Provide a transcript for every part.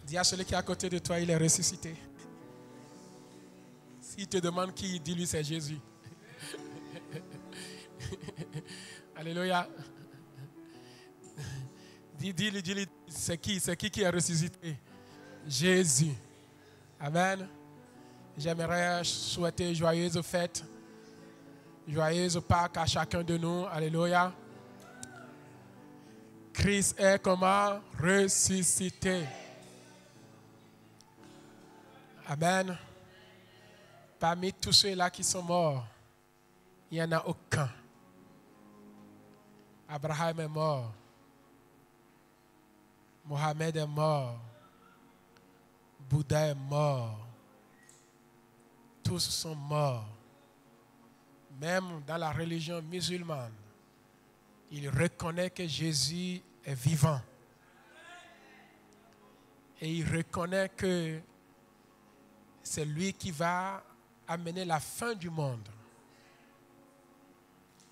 Dis à celui qui est à côté de toi, il est ressuscité. S'il te demande qui, dis-lui c'est Jésus. Alléluia. Dis-lui, c'est qui est ressuscité? Jésus. Amen. J'aimerais souhaiter joyeuse fête, joyeuse Pâques à chacun de nous. Alléluia. Christ est comment? Ressuscité. Amen. Parmi tous ceux-là qui sont morts, il n'y en a aucun. Abraham est mort. Mohamed est mort. Bouddha est mort. Tous sont morts. Même dans la religion musulmane, il reconnaît que Jésus est vivant. Et il reconnaît que c'est lui qui va amener la fin du monde.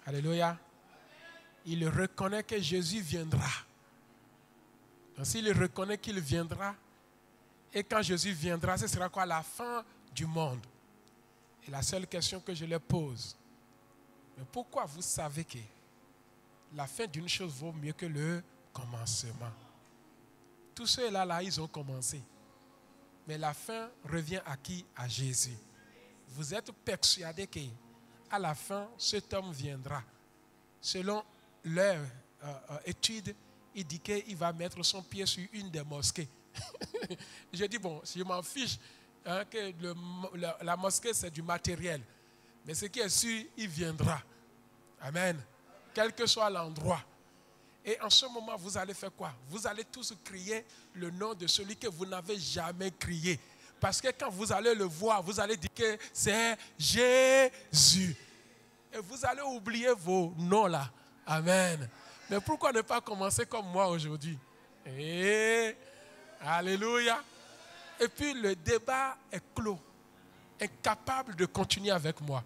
Alléluia. Il reconnaît que Jésus viendra. Donc s'il reconnaît qu'il viendra, et quand Jésus viendra, ce sera quoi? La fin du monde. Et la seule question que je leur pose, mais pourquoi vous savez que la fin d'une chose vaut mieux que le commencement? Tous ceux-là, ils ont commencé. Mais la fin revient à qui? À Jésus. Vous êtes persuadés qu'à la fin, cet homme viendra. Selon leur étude, il dit qu'il va mettre son pied sur une des mosquées. Je dis, bon, je m'en fiche que la mosquée, c'est du matériel. Mais ce qui est sûr, il viendra. Amen. Quel que soit l'endroit. Et en ce moment, vous allez faire quoi? Vous allez tous crier le nom de celui que vous n'avez jamais crié. Parce que quand vous allez le voir, vous allez dire que c'est Jésus. Et vous allez oublier vos noms là. Amen. Mais pourquoi ne pas commencer comme moi aujourd'hui? Alléluia. Et puis le débat est clos. Incapable de continuer avec moi.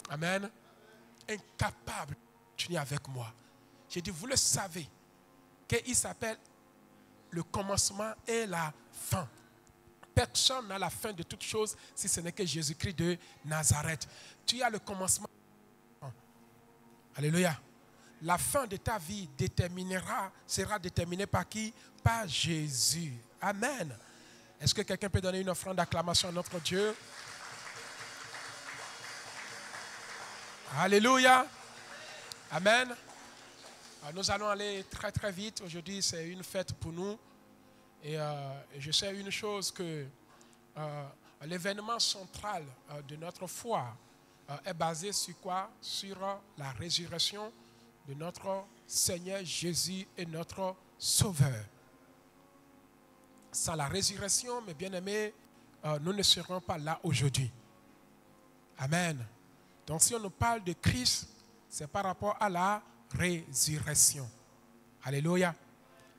Amen. Incapable de continuer avec moi. J'ai dit, vous le savez, qu'il s'appelle le commencement et la fin. Personne n'a la fin de toute chose si ce n'est que Jésus-Christ de Nazareth. Tu as le commencement. Alléluia. La fin de ta vie sera déterminée par qui? Par Jésus. Amen. Est-ce que quelqu'un peut donner une offrande d'acclamation à notre Dieu? Alléluia. Amen. Nous allons aller très très vite. Aujourd'hui, c'est une fête pour nous. Et je sais une chose que l'événement central de notre foi est basé sur quoi? Sur la résurrection de notre Seigneur Jésus et notre Sauveur. Sans la résurrection, mes bien-aimés, nous ne serons pas là aujourd'hui. Amen. Donc si on nous parle de Christ, c'est par rapport à la résurrection. Alléluia.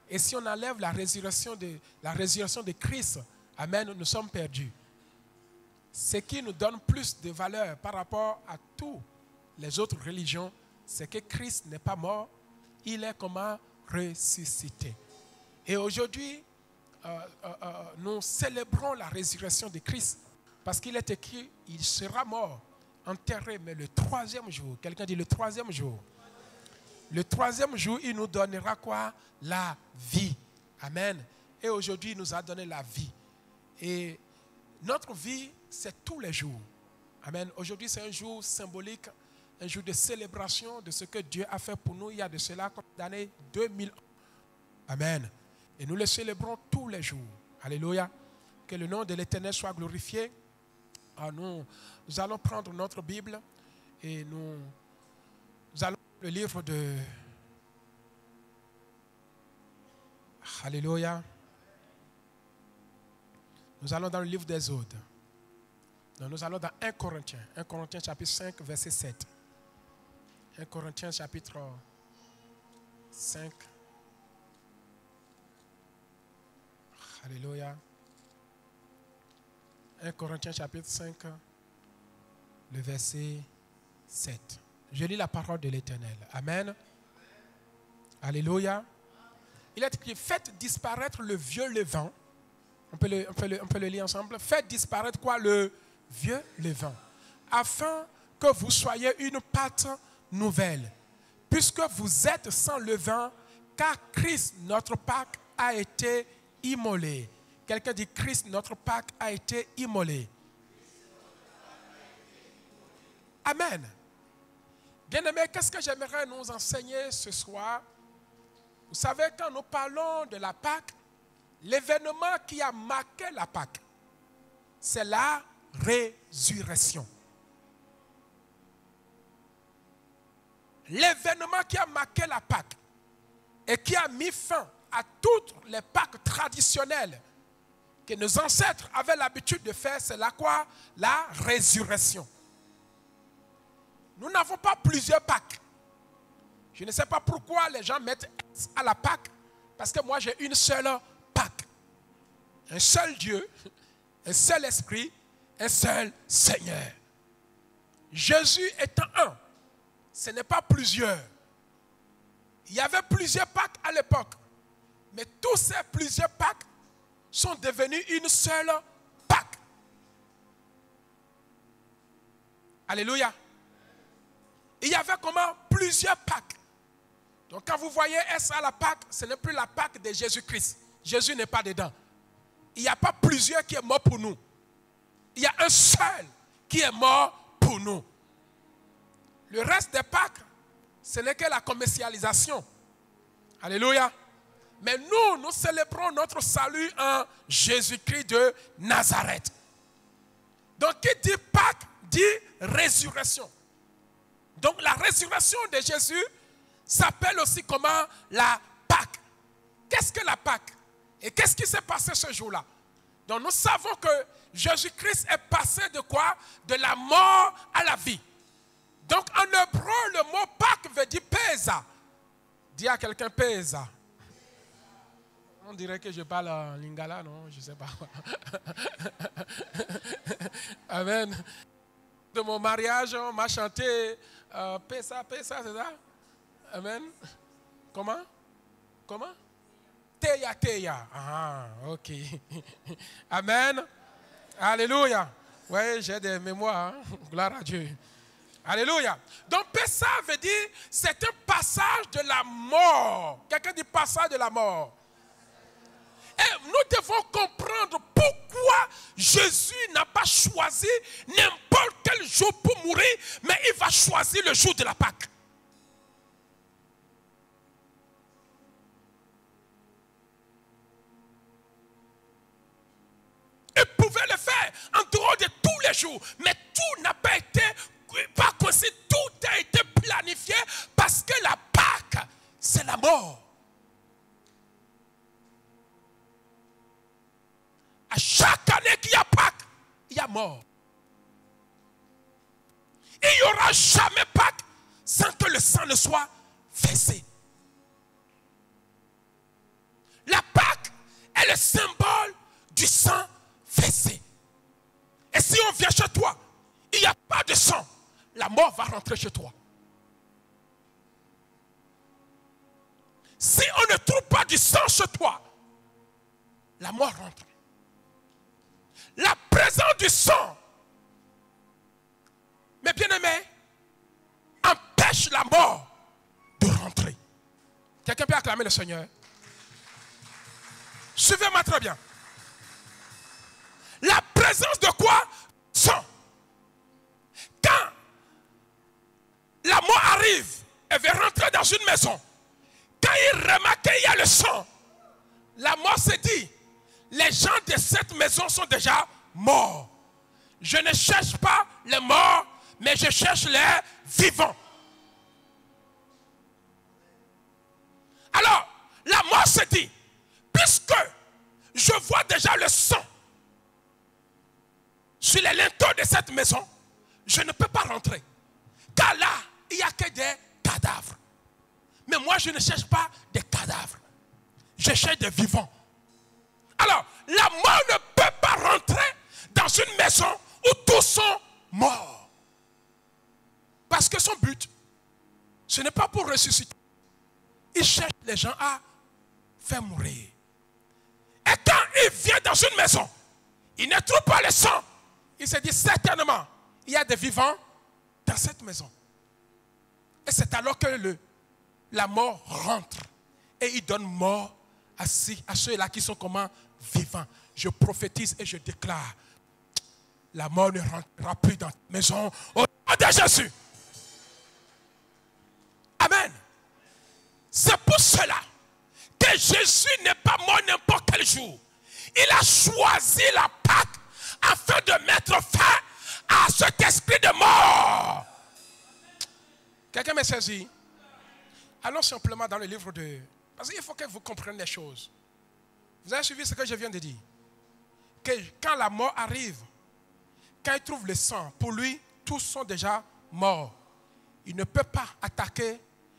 Et si on enlève la résurrection de Christ, amen, nous sommes perdus. Ce qui nous donne plus de valeur par rapport à toutes les autres religions, c'est que Christ n'est pas mort, il est comment? Ressuscité. Et aujourd'hui, nous célébrons la résurrection de Christ parce qu'il est écrit, il sera mort, enterré, mais le troisième jour, quelqu'un dit le troisième jour. Le troisième jour, il nous donnera quoi? La vie. Amen. Et aujourd'hui, il nous a donné la vie. Et notre vie, c'est tous les jours. Amen. Aujourd'hui, c'est un jour symbolique, un jour de célébration de ce que Dieu a fait pour nous il y a de cela comme d'années 2000 ans. Amen. Et nous le célébrons tous les jours. Alléluia. Que le nom de l'Éternel soit glorifié. Nous allons prendre notre Bible et nous allons le livre de... Alléluia. Nous allons dans le livre d'Exode. Nous allons dans 1 Corinthiens. 1 Corinthiens chapitre 5, verset 7. 1 Corinthiens chapitre 5. Alléluia. 1 Corinthiens chapitre 5, le verset 7. Je lis la parole de l'Éternel. Amen. Alléluia. Il est écrit, faites disparaître le vieux levain On peut le lire ensemble. Faites disparaître quoi? Le vieux levain. Afin que vous soyez une pâte nouvelle. Puisque vous êtes sans levain, car Christ, notre Pâque, a été immolé. Quelqu'un dit Christ, notre Pâque, a été immolé. Amen. Bien-aimés, qu'est-ce que j'aimerais nous enseigner ce soir? Vous savez, quand nous parlons de la Pâque, l'événement qui a marqué la Pâque, c'est la résurrection. L'événement qui a marqué la Pâque et qui a mis fin à toutes les Pâques traditionnelles que nos ancêtres avaient l'habitude de faire, c'est la quoi? La résurrection. Nous n'avons pas plusieurs Pâques. Je ne sais pas pourquoi les gens mettent à la Pâque, parce que moi j'ai une seule Pâque. Un seul Dieu, un seul Esprit, un seul Seigneur. Jésus étant un, ce n'est pas plusieurs. Il y avait plusieurs Pâques à l'époque, mais tous ces plusieurs Pâques sont devenus une seule Pâque. Alléluia. Il y avait comment? Plusieurs Pâques. Donc quand vous voyez à la Pâque, ce n'est plus la Pâque de Jésus-Christ. Jésus n'est pas dedans. Il n'y a pas plusieurs qui est mort pour nous. Il y a un seul qui est mort pour nous. Le reste des Pâques, ce n'est que la commercialisation. Alléluia. Mais nous célébrons notre salut en Jésus-Christ de Nazareth. Donc qui dit Pâques dit résurrection. Donc la résurrection de Jésus s'appelle aussi comment? La Pâque. Qu'est-ce que la Pâque? Et qu'est-ce qui s'est passé ce jour-là? Donc nous savons que Jésus-Christ est passé de quoi? De la mort à la vie. Donc en hébreu, le mot Pâque veut dire pesa. Dis à quelqu'un pesa. On dirait que je parle en lingala, non? Je ne sais pas. Amen. De mon mariage, on m'a chanté pesa, pesa, c'est ça? Amen. Comment? Teya, teya. Ah, ok. Amen. Alléluia. Oui, j'ai des mémoires. Hein? Gloire à Dieu. Alléluia. Donc, Pessa veut dire, c'est un passage de la mort. Quelqu'un dit passage de la mort. Et nous devons comprendre pourquoi Jésus n'a pas choisi n'importe quel jour pour mourir, mais il va choisir le jour de la Pâque. Il pouvait le faire en dehors de tous les jours, mais tout n'a pas été, pas possible, tout a été planifié parce que la Pâque, c'est la mort. À chaque année qu'il y a Pâques, il y a mort. Il n'y aura jamais Pâques sans que le sang ne soit versé. La Pâque est le symbole du sang versé. Et si on vient chez toi, il n'y a pas de sang, la mort va rentrer chez toi. Si on ne trouve pas du sang chez toi, la mort rentre. La présence du sang, mes bien-aimés, empêche la mort de rentrer. Quelqu'un peut acclamer le Seigneur? Suivez-moi très bien. La présence de quoi? Sang. Quand la mort arrive et veut rentrer dans une maison, quand il remarque qu'il y a le sang, la mort se dit, les gens de cette maison sont déjà morts. Je ne cherche pas les morts, mais je cherche les vivants. Alors, la mort se dit, puisque je vois déjà le sang sur les linteaux de cette maison, je ne peux pas rentrer. Car là, il n'y a que des cadavres. Mais moi, je ne cherche pas des cadavres. Je cherche des vivants. Alors, la mort ne peut pas rentrer dans une maison où tous sont morts. Parce que son but, ce n'est pas pour ressusciter. Il cherche les gens à faire mourir. Et quand il vient dans une maison, il ne trouve pas le sang. Il se dit certainement, il y a des vivants dans cette maison. Et c'est alors que la mort rentre. Et il donne mort à ceux-là qui sont comment vivants. Je prophétise et je déclare, la mort ne rentrera plus dans ta maison au nom de Jésus. Amen. C'est pour cela que Jésus n'est pas mort n'importe quel jour. Il a choisi la Pâque afin de mettre fin à cet esprit de mort. Quelqu'un me saisit? Allons simplement dans le livre de... Parce qu'il faut que vous compreniez les choses. Vous avez suivi ce que je viens de dire? Que quand la mort arrive, quand il trouve le sang, pour lui, tous sont déjà morts. Il ne peut pas attaquer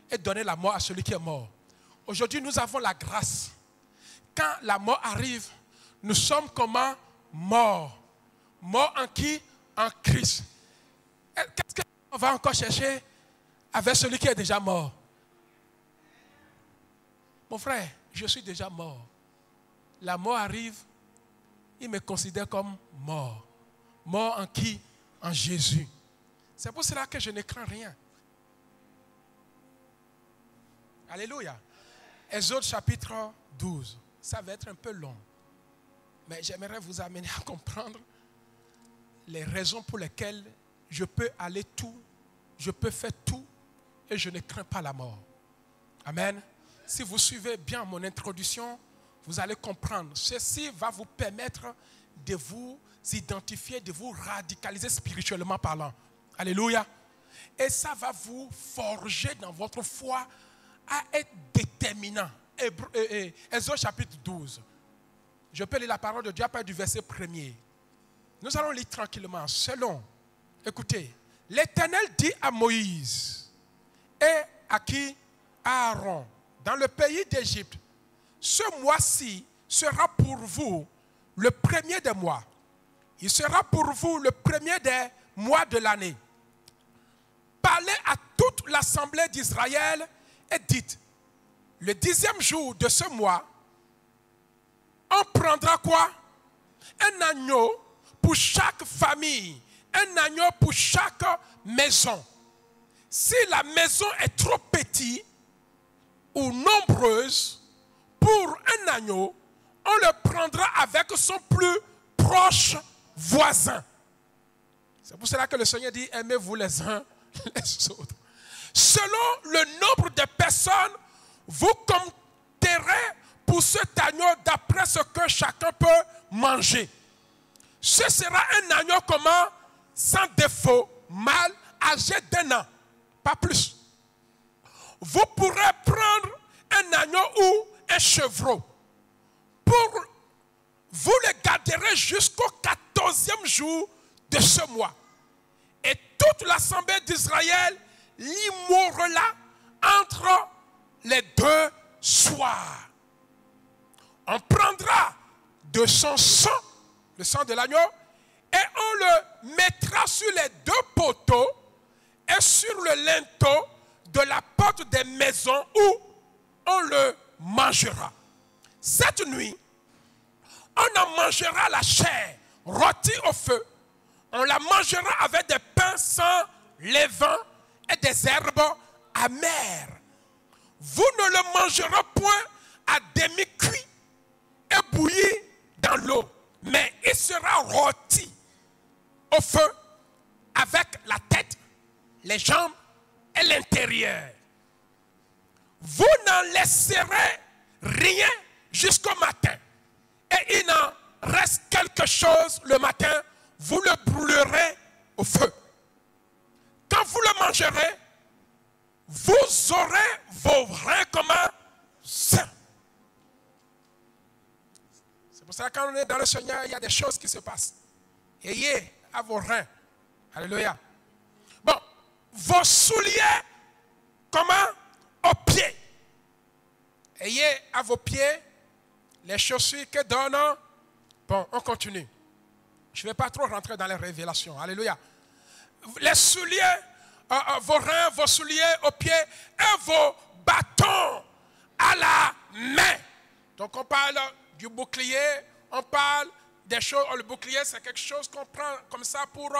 et donner la mort à celui qui est mort. Aujourd'hui, nous avons la grâce. Quand la mort arrive, nous sommes comment? Morts. Morts en qui? En Christ. Qu'est-ce qu'on va encore chercher avec celui qui est déjà mort? Mon frère, je suis déjà mort. La mort arrive, il me considère comme mort. Mort en qui? En Jésus. C'est pour cela que je ne crains rien. Alléluia. Exode chapitre 12. Ça va être un peu long. Mais j'aimerais vous amener à comprendre les raisons pour lesquelles je peux aller tout, je peux faire tout et je ne crains pas la mort. Amen. Si vous suivez bien mon introduction, vous allez comprendre. Ceci va vous permettre de vous identifier, de vous radicaliser spirituellement parlant. Alléluia. Et ça va vous forger dans votre foi à être déterminant. Exode chapitre 12. Je peux lire la parole de Dieu à partir du verset 1er. Nous allons lire tranquillement. Selon, écoutez, l'Éternel dit à Moïse et à qui? À Aaron, dans le pays d'Égypte, ce mois-ci sera pour vous le premier des mois. Il sera pour vous le premier des mois de l'année. Parlez à toute l'assemblée d'Israël et dites, le 10e jour de ce mois, on prendra quoi? Un agneau pour chaque famille, un agneau pour chaque maison. Si la maison est trop petite ou nombreuse, pour un agneau, on le prendra avec son plus proche voisin. C'est pour cela que le Seigneur dit, aimez-vous les uns les autres. Selon le nombre de personnes, vous compterez pour cet agneau d'après ce que chacun peut manger. Ce sera un agneau comment? Sans défaut, mâle, âgé d'1 an, pas plus. Vous pourrez prendre un agneau ou un chevreau. Vous le garderez jusqu'au 14e jour de ce mois. Et toute l'assemblée d'Israël l'immolera entre les 2 soirs. On prendra de son sang, le sang de l'agneau, et on le mettra sur les 2 poteaux et sur le linteau de la porte des maisons où on le mangera. Cette nuit, on en mangera la chair rôtie au feu. On la mangera avec des pains sans levain et des herbes amères. Vous ne le mangerez point à demi-cuit et bouilli dans l'eau, mais il sera rôti au feu avec la tête, les jambes et l'intérieur. Vous n'en laisserez rien jusqu'au matin. Et il en reste quelque chose le matin, vous le brûlerez au feu. Quand vous le mangerez, vous aurez vos reins comme sains. C'est pour ça que quand on est dans le Seigneur, il y a des choses qui se passent. Ayez à vos reins. Alléluia. Bon, vos souliers, comment? Aux pieds. Ayez à vos pieds les chaussures que donne. Bon, on continue. Je ne vais pas trop rentrer dans les révélations. Alléluia. Les souliers, vos reins, vos souliers aux pieds et vos bâtons à la main. Donc on parle du bouclier, on parle des choses, le bouclier, c'est quelque chose qu'on prend comme ça pour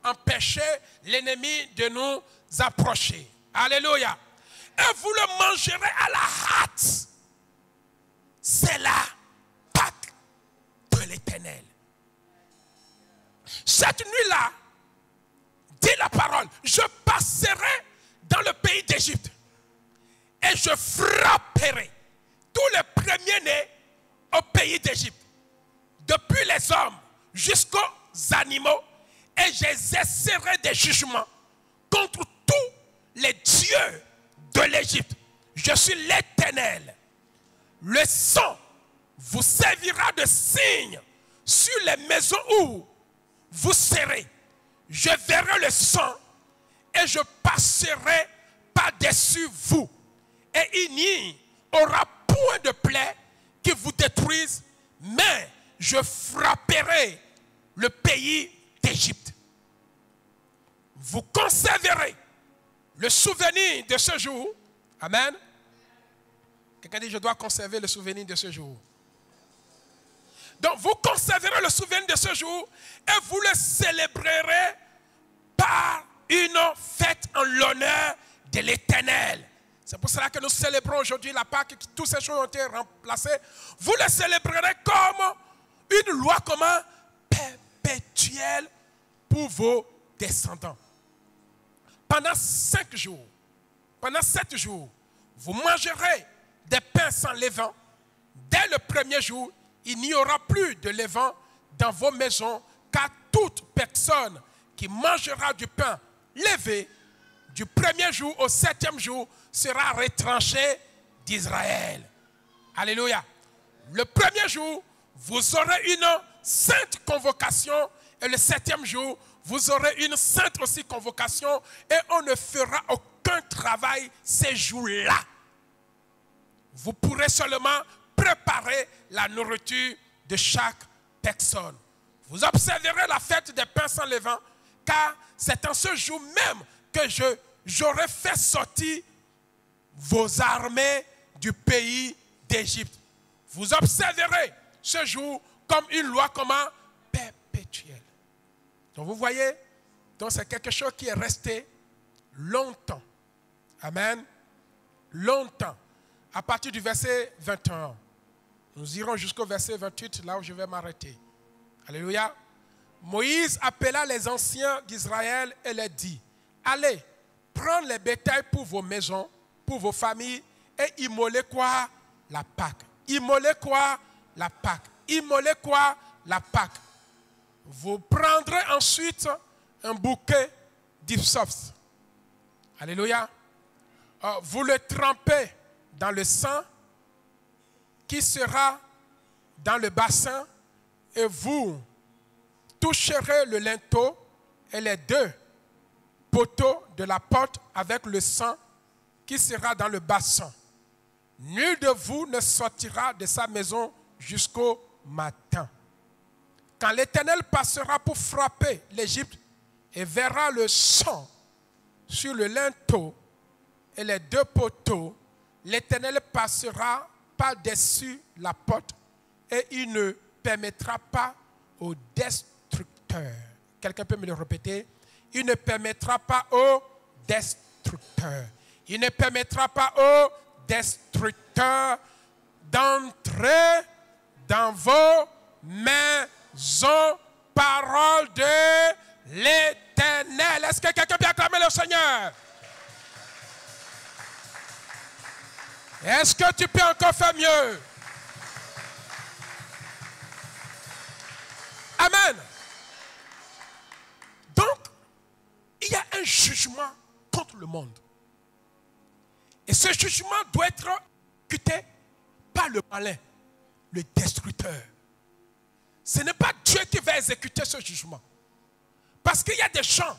empêcher l'ennemi de nous approcher. Alléluia. Et vous le mangerez à la hâte. C'est la Pâque de l'Éternel. Cette nuit-là, dit la parole, je passerai dans le pays d'Égypte et je frapperai tous les premiers-nés au pays d'Égypte, depuis les hommes jusqu'aux animaux, et j'exercerai des jugements contre tous les dieux de l'Égypte. Je suis l'Éternel. Le sang vous servira de signe sur les maisons où vous serez. Je verrai le sang et je passerai par-dessus vous. Et il n'y aura point de plaie qui vous détruise, mais je frapperai le pays d'Égypte. Vous conserverez le souvenir de ce jour. Amen. Quelqu'un dit, je dois conserver le souvenir de ce jour. Donc, vous conserverez le souvenir de ce jour et vous le célébrerez par une fête en l'honneur de l'Éternel. C'est pour cela que nous célébrons aujourd'hui la Pâque, que toutes ces choses ont été remplacées. Vous le célébrerez comme une loi commun perpétuelle pour vos descendants. Pendant 5 jours, pendant 7 jours, vous mangerez des pains sans levain. Dès le premier jour, il n'y aura plus de levain dans vos maisons, car toute personne qui mangera du pain levé du premier jour au 7e jour sera retranchée d'Israël. Alléluia. Le premier jour, vous aurez une sainte convocation, et le 7e jour, vous aurez une sainte aussi convocation, et on ne fera aucun travail ces jours-là. Vous pourrez seulement préparer la nourriture de chaque personne. Vous observerez la fête des pains sans levain, car c'est en ce jour même que j'aurai fait sortir vos armées du pays d'Égypte. Vous observerez ce jour comme une loi comment perpétuelle. Donc vous voyez, donc c'est quelque chose qui est resté longtemps. Amen. Longtemps. À partir du verset 21. Nous irons jusqu'au verset 28, là où je vais m'arrêter. Alléluia. Moïse appela les anciens d'Israël et leur dit, allez, prendre les bétails pour vos maisons, pour vos familles, et immolez quoi? La Pâque. Immolez quoi? La Pâque. Immolez quoi? La Pâque. Vous prendrez ensuite un bouquet d'hysope. Alléluia. Vous le trempez dans le sang qui sera dans le bassin, et vous toucherez le linteau et les 2 poteaux de la porte avec le sang qui sera dans le bassin. Nul de vous ne sortira de sa maison jusqu'au matin. Quand l'Éternel passera pour frapper l'Égypte et verra le sang sur le linteau et les 2 poteaux, l'Éternel passera par-dessus la porte et il ne permettra pas au destructeur. Quelqu'un peut me le répéter? Il ne permettra pas au destructeur. Il ne permettra pas au destructeur d'entrer dans vos maisons. Parole de l'Éternel. Est-ce que quelqu'un peut acclamer le Seigneur? Est-ce que tu peux encore faire mieux? Amen. Donc, il y a un jugement contre le monde. Et ce jugement doit être exécuté par le malin, le destructeur. Ce n'est pas Dieu qui va exécuter ce jugement. Parce qu'il y a des gens,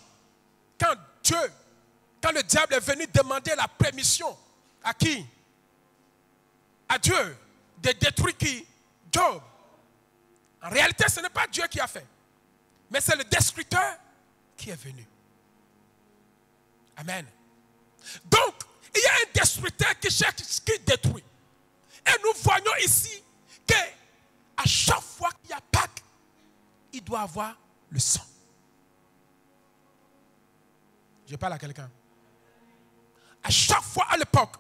quand le diable est venu demander la permission à qui? À Dieu de détruire qui? Job. En réalité, ce n'est pas Dieu qui a fait, mais c'est le destructeur qui est venu. Amen. Donc, il y a un destructeur qui cherche, qui détruit. Et nous voyons ici qu'à chaque fois qu'il y doit avoir le sang. Je parle à quelqu'un. À chaque fois à l'époque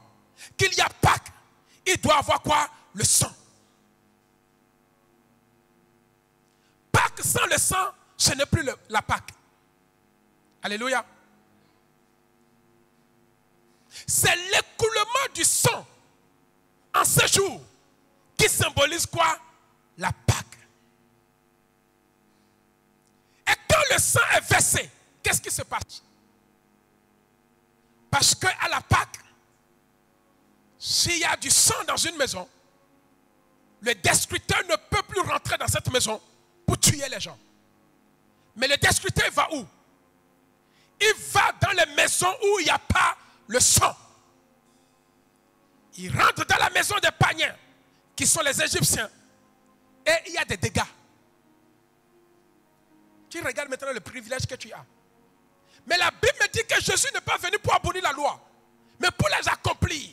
qu'il y a Pâques, il doit avoir quoi? Le sang. Pâques sans le sang, ce n'est plus la Pâques. Alléluia. C'est l'écoulement du sang en ce jour qui symbolise quoi? La Pâque. Et quand le sang est versé, qu'est-ce qui se passe? Parce qu'à la Pâque, s'il y a du sang dans une maison, le destructeur ne peut plus rentrer dans cette maison pour tuer les gens. Mais le destructeur va où? Il va dans les maisons où il n'y a pas le sang. Il rentre dans la maison des païens, qui sont les Égyptiens, et il y a des dégâts. Tu regardes maintenant le privilège que tu as. Mais la Bible me dit que Jésus n'est pas venu pour abolir la loi, mais pour les accomplir.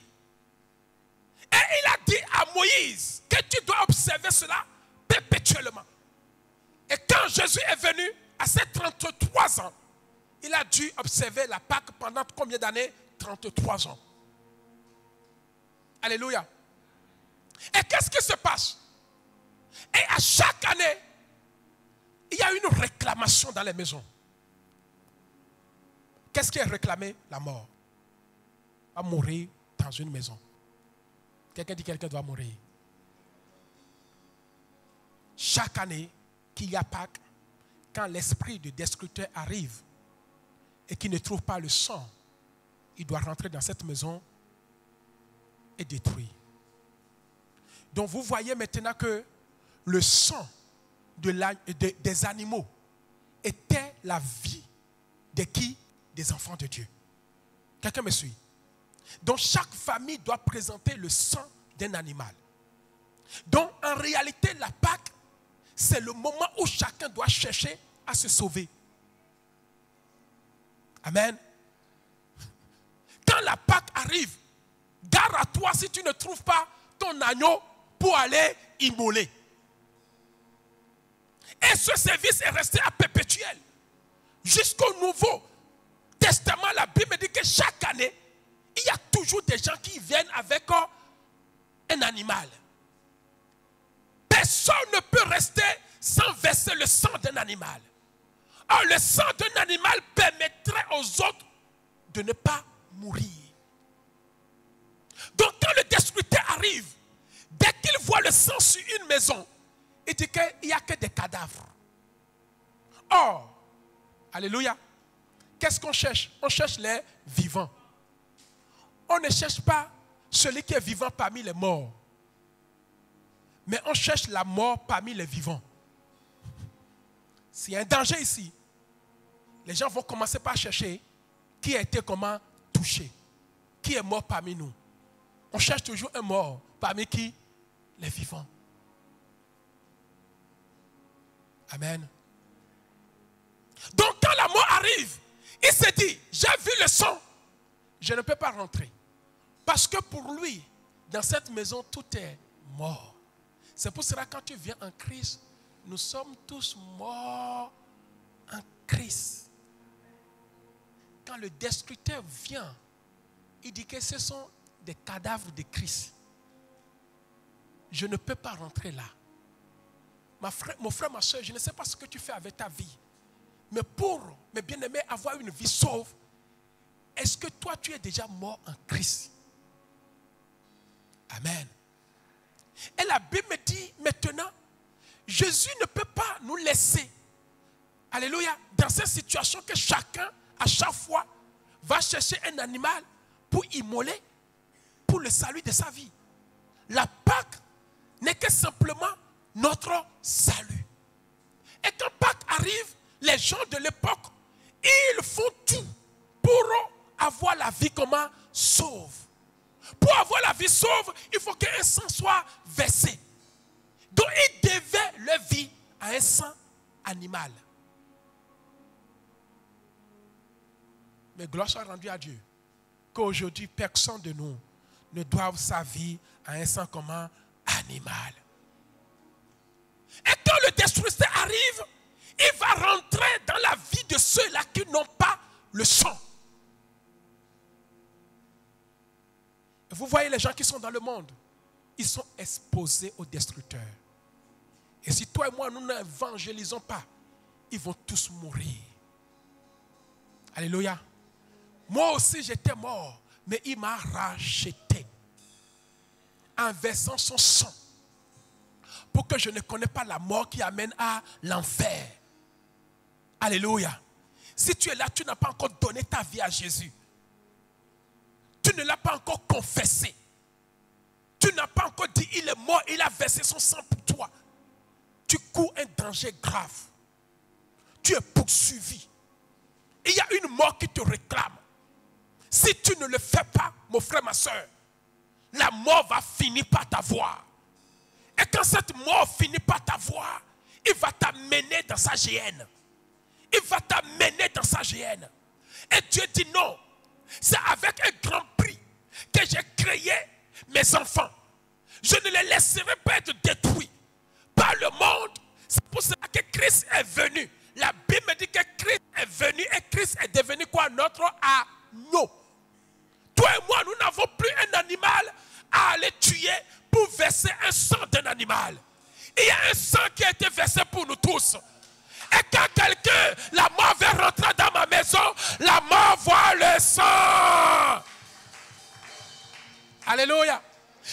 Et il a dit à Moïse que tu dois observer cela perpétuellement. Et quand Jésus est venu, à ses 33 ans, il a dû observer la Pâque pendant combien d'années? 33 ans. Alléluia. Et qu'est-ce qui se passe? Et à chaque année, il y a une réclamation dans les maisons. Qu'est-ce qui est réclamé? La mort. On va mourir dans une maison. Quelqu'un dit que quelqu'un doit mourir. Chaque année qu'il y a Pâques, quand l'esprit du destructeur arrive et qu'il ne trouve pas le sang, il doit rentrer dans cette maison et détruire. Donc vous voyez maintenant que le sang des animaux était la vie de qui? Des enfants de Dieu. Quelqu'un me suit? Donc chaque famille doit présenter le sang d'un animal. Donc en réalité, la Pâque, c'est le moment où chacun doit chercher à se sauver. Amen. Quand la Pâque arrive, gare à toi si tu ne trouves pas ton agneau pour aller immoler. Et ce service est resté à perpétuel. Jusqu'au Nouveau Testament, la Bible dit que chaque année, il y a toujours des gens qui viennent avec un animal. Personne ne peut rester sans verser le sang d'un animal. Or, le sang d'un animal permettrait aux autres de ne pas mourir. Donc, quand le destructeur arrive, dès qu'il voit le sang sur une maison, il dit qu'il n'y a que des cadavres. Or, alléluia, qu'est-ce qu'on cherche? On cherche les vivants. On ne cherche pas celui qui est vivant parmi les morts. Mais on cherche la mort parmi les vivants. S'il y a un danger ici, les gens vont commencer par chercher qui a été comment touché. Qui est mort parmi nous. On cherche toujours un mort parmi qui? Les vivants. Amen. Donc quand la mort arrive, il se dit, j'ai vu le sang, je ne peux pas rentrer. Parce que pour lui, dans cette maison, tout est mort. C'est pour cela que quand tu viens en Christ, nous sommes tous morts en Christ. Quand le destructeur vient, il dit que ce sont des cadavres de Christ. Je ne peux pas rentrer là. Mon frère, ma soeur, je ne sais pas ce que tu fais avec ta vie. Mais pour, mes bien-aimés, avoir une vie sauve, est-ce que toi, tu es déjà mort en Christ? Amen. Et la Bible me dit maintenant, Jésus ne peut pas nous laisser, alléluia, dans cette situation que chacun, à chaque fois, va chercher un animal pour immoler, pour le salut de sa vie. La Pâque n'est que simplement notre salut. Et quand Pâques arrive, les gens de l'époque, ils font tout pour avoir la vie comment sauve. Pour avoir la vie sauve, il faut qu'un sang soit versé. Donc ils devaient leur vie à un sang animal. Mais gloire soit rendue à Dieu. Qu'aujourd'hui, personne de nous ne doive sa vie à un sang comment animal. Et quand le destructeur arrive, ceux-là qui n'ont pas le sang. Et vous voyez les gens qui sont dans le monde, ils sont exposés aux destructeurs. Et si toi et moi, nous n'évangélisons pas, ils vont tous mourir. Alléluia. Moi aussi, j'étais mort, mais il m'a racheté en versant son sang pour que je ne connaisse pas la mort qui amène à l'enfer. Alléluia. Si tu es là, tu n'as pas encore donné ta vie à Jésus. Tu ne l'as pas encore confessé. Tu n'as pas encore dit, il est mort, il a versé son sang pour toi. Tu cours un danger grave. Tu es poursuivi. Il y a une mort qui te réclame. Si tu ne le fais pas, mon frère, ma soeur, la mort va finir par t'avoir. Et quand cette mort finit par t'avoir, il va t'amener dans sa géhenne. Il va t'amener dans sa géhenne. Et Dieu dit non. C'est avec un grand prix que j'ai créé mes enfants. Je ne les laisserai pas être détruits par le monde. C'est pour cela que Christ est venu. La Bible me dit que Christ est venu et Christ est devenu quoi? Notre agneau. Toi et moi, nous n'avons plus un animal à aller tuer pour verser un sang d'un animal. Il y a un sang qui a été versé pour nous tous. Et quand quelqu'un, la mort veut rentrer dans ma maison, la mort voit le sang. Alléluia.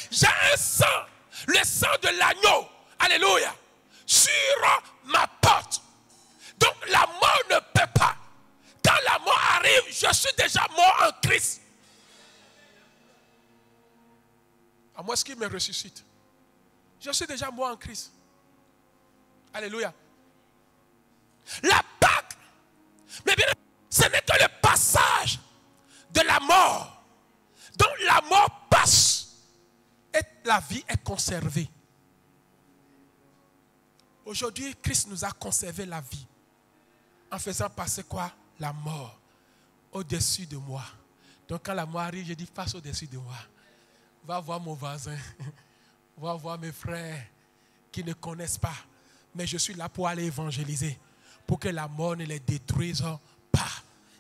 J'ai un sang, le sang de l'agneau. Alléluia. Sur ma porte. Donc la mort ne peut pas. Quand la mort arrive, je suis déjà mort en Christ. À moins qu'il me ressuscite. Je suis déjà mort en Christ. Alléluia. La Pâque, mais bien, ce n'est que le passage de la mort. Donc la mort passe et la vie est conservée. Aujourd'hui, Christ nous a conservé la vie en faisant passer quoi? La mort au-dessus de moi. Donc quand la mort arrive, je dis passe au-dessus de moi. Va voir mon voisin. Va voir mes frères qui ne connaissent pas. Mais je suis là pour aller évangéliser. Pour que la mort ne les détruise pas.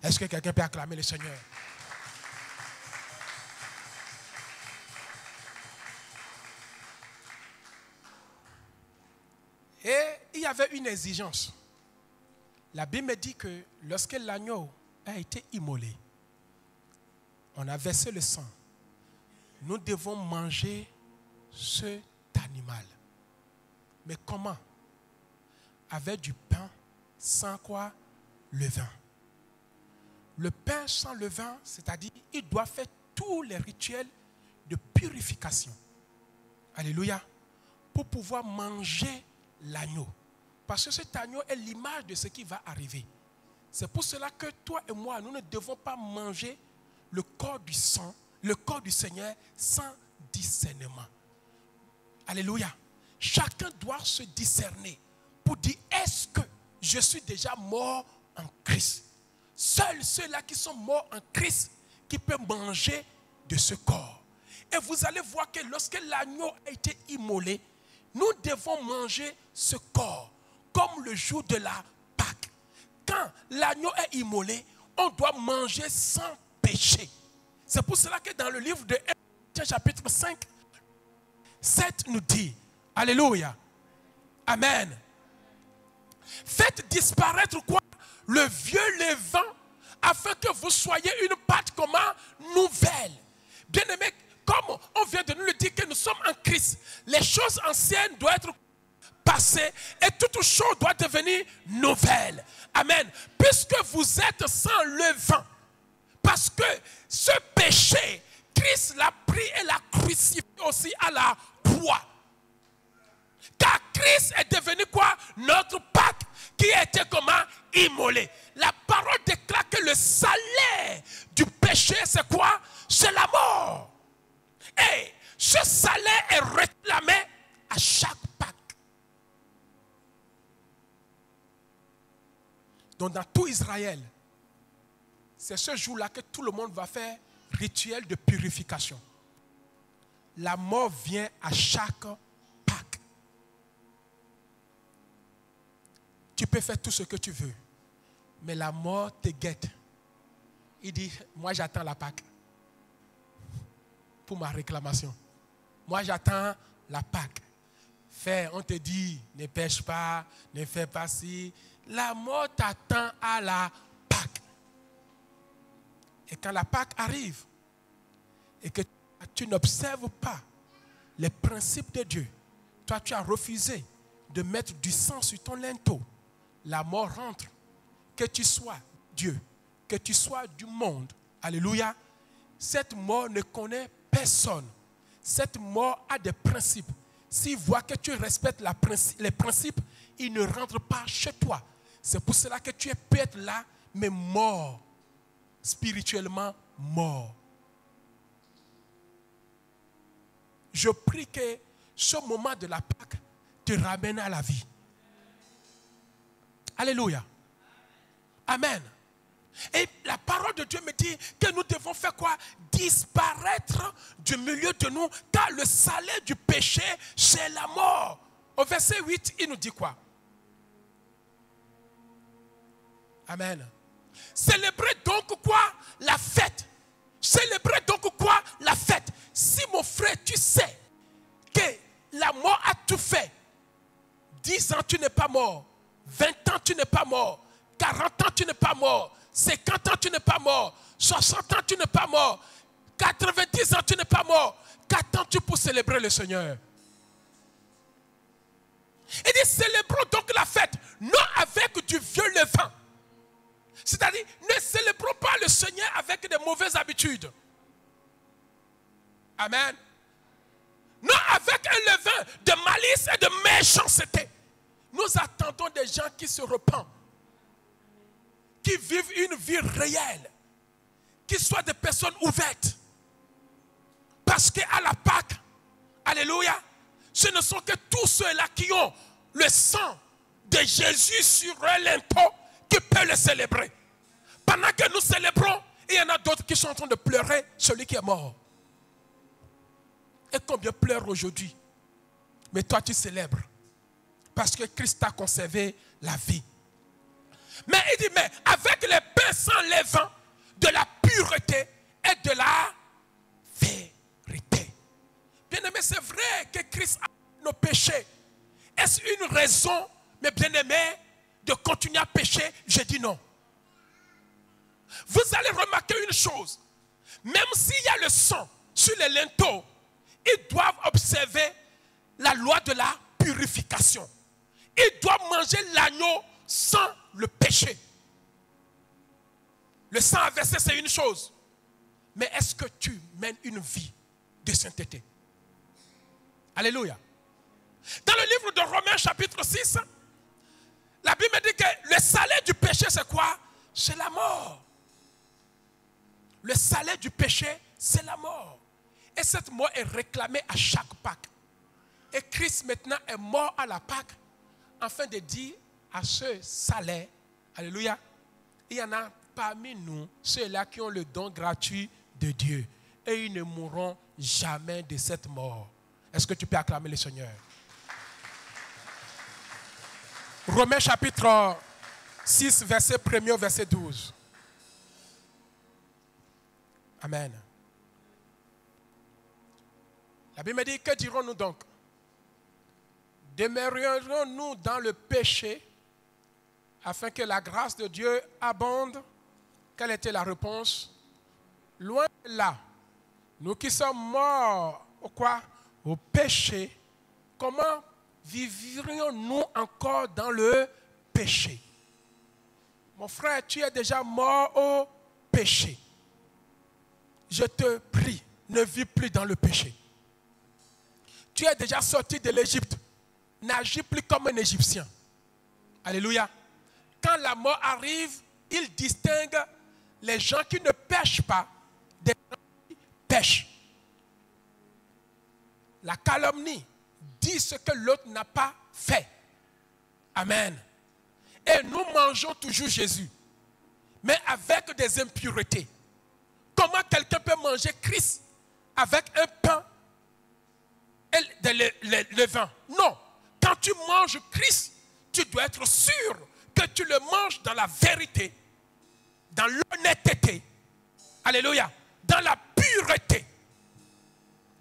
Est-ce que quelqu'un peut acclamer le Seigneur? Et il y avait une exigence. La Bible me dit que lorsque l'agneau a été immolé, on a versé le sang. Nous devons manger cet animal. Mais comment? Avec du pain sans quoi? Levain. Le pain sans levain, c'est-à-dire il doit faire tous les rituels de purification. Alléluia. Pour pouvoir manger l'agneau. Parce que cet agneau est l'image de ce qui va arriver. C'est pour cela que toi et moi, nous ne devons pas manger le corps du sang, le corps du Seigneur sans discernement. Alléluia. Chacun doit se discerner pour dire, est-ce que je suis déjà mort en Christ? Seuls ceux-là qui sont morts en Christ qui peuvent manger de ce corps. Et vous allez voir que lorsque l'agneau a été immolé, nous devons manger ce corps comme le jour de la Pâque. Quand l'agneau est immolé, on doit manger sans péché. C'est pour cela que dans le livre de Éphésiens chapitre 5, 7 nous dit, alléluia, amen. Faites disparaître quoi? Le vieux levain, afin que vous soyez une pâte comment? Nouvelle. Bien-aimés, comme on vient de nous le dire que nous sommes en Christ, les choses anciennes doivent être passées et toute chose doit devenir nouvelle. Amen. Puisque vous êtes sans levain, parce que ce péché, Christ l'a pris et l'a crucifié aussi à la croix. Car Christ est devenu quoi? Notre Pâque qui était comment? Immolé. La parole déclare que le salaire du péché, c'est quoi? C'est la mort. Et ce salaire est réclamé à chaque Pâque. Donc dans tout Israël, c'est ce jour-là que tout le monde va faire rituel de purification. La mort vient à chaque Pâque. Tu peux faire tout ce que tu veux. mais la mort te guette. Il dit, moi j'attends la Pâque pour ma réclamation. Moi j'attends la Pâque. On te dit, ne pêche pas, ne fais pas ci. La mort t'attend à la Pâque. Et quand la Pâque arrive, et que tu n'observes pas les principes de Dieu, toi tu as refusé de mettre du sang sur ton linteau, la mort rentre. Que tu sois Dieu, que tu sois du monde, alléluia, cette mort ne connaît personne. Cette mort a des principes. S'il voit que tu respectes les principes, il ne rentre pas chez toi. C'est pour cela que tu peux être là, mais mort, spirituellement mort. Je prie que ce moment de la Pâque te ramène à la vie. Alléluia. Amen. Et la parole de Dieu me dit que nous devons faire quoi? Disparaître du milieu de nous, car le salaire du péché, c'est la mort. Au verset 8, il nous dit quoi? Amen. Célébrez donc quoi? La fête. Célébrez donc quoi? La fête. Si mon frère, tu sais que la mort a tout fait, 10 ans tu n'es pas mort, 20 ans tu n'es pas mort, 40 ans tu n'es pas mort, 50 ans tu n'es pas mort, 60 ans tu n'es pas mort, 90 ans tu n'es pas mort, qu'attends-tu pour célébrer le Seigneur? Il dit célébrons donc la fête, non avec du vieux levain. C'est-à-dire, ne célébrons pas le Seigneur avec des mauvaises habitudes. Amen. Non avec un levain de malice et de méchanceté. Nous attendons des gens qui se repentent, qui vivent une vie réelle, qui soient des personnes ouvertes. Parce qu'à la Pâque, alléluia, ce ne sont que tous ceux-là qui ont le sang de Jésus sur leur linteau qui peuvent le célébrer. Pendant que nous célébrons, il y en a d'autres qui sont en train de pleurer celui qui est mort. Et combien pleurent aujourd'hui? Mais toi tu célèbres. Parce que Christ t'a conservé la vie. Mais il dit, mais avec les pains sans levain, de la pureté et de la vérité. Bien aimé, c'est vrai que Christ a nos péchés. Est-ce une raison, mes bien-aimés, de continuer à pécher? Je dis non. Vous allez remarquer une chose. Même s'il y a le sang sur les linteaux, ils doivent observer la loi de la purification. Ils doivent manger l'agneau sans le péché. Le sang à verser, c'est une chose. Mais est-ce que tu mènes une vie de sainteté? Alléluia. Dans le livre de Romains chapitre 6, la Bible dit que le salaire du péché, c'est quoi? C'est la mort. Le salaire du péché, c'est la mort. Et cette mort est réclamée à chaque Pâque. Et Christ maintenant est mort à la Pâque afin de dire à ce salaire, alléluia, il y en a parmi nous, ceux-là qui ont le don gratuit de Dieu. Et ils ne mourront jamais de cette mort. Est-ce que tu peux acclamer le Seigneur? Romains chapitre 6, verset 1er au verset 12. Amen. La Bible dit, que dirons-nous donc? Demeurerons-nous dans le péché afin que la grâce de Dieu abonde? Quelle était la réponse? Loin de là. Nous qui sommes morts au quoi? Au péché, comment vivrions-nous encore dans le péché? Mon frère, tu es déjà mort au péché. Je te prie, ne vis plus dans le péché. Tu es déjà sorti de l'Égypte. N'agis plus comme un Égyptien. Alléluia. Quand la mort arrive, il distingue les gens qui ne pêchent pas des gens qui pêchent. La calomnie dit ce que l'autre n'a pas fait. Amen. Et nous mangeons toujours Jésus, mais avec des impuretés. Comment quelqu'un peut manger Christ avec un pain et le vin? Non. Quand tu manges Christ, tu dois être sûr que tu le manges dans la vérité, dans l'honnêteté, alléluia, dans la pureté.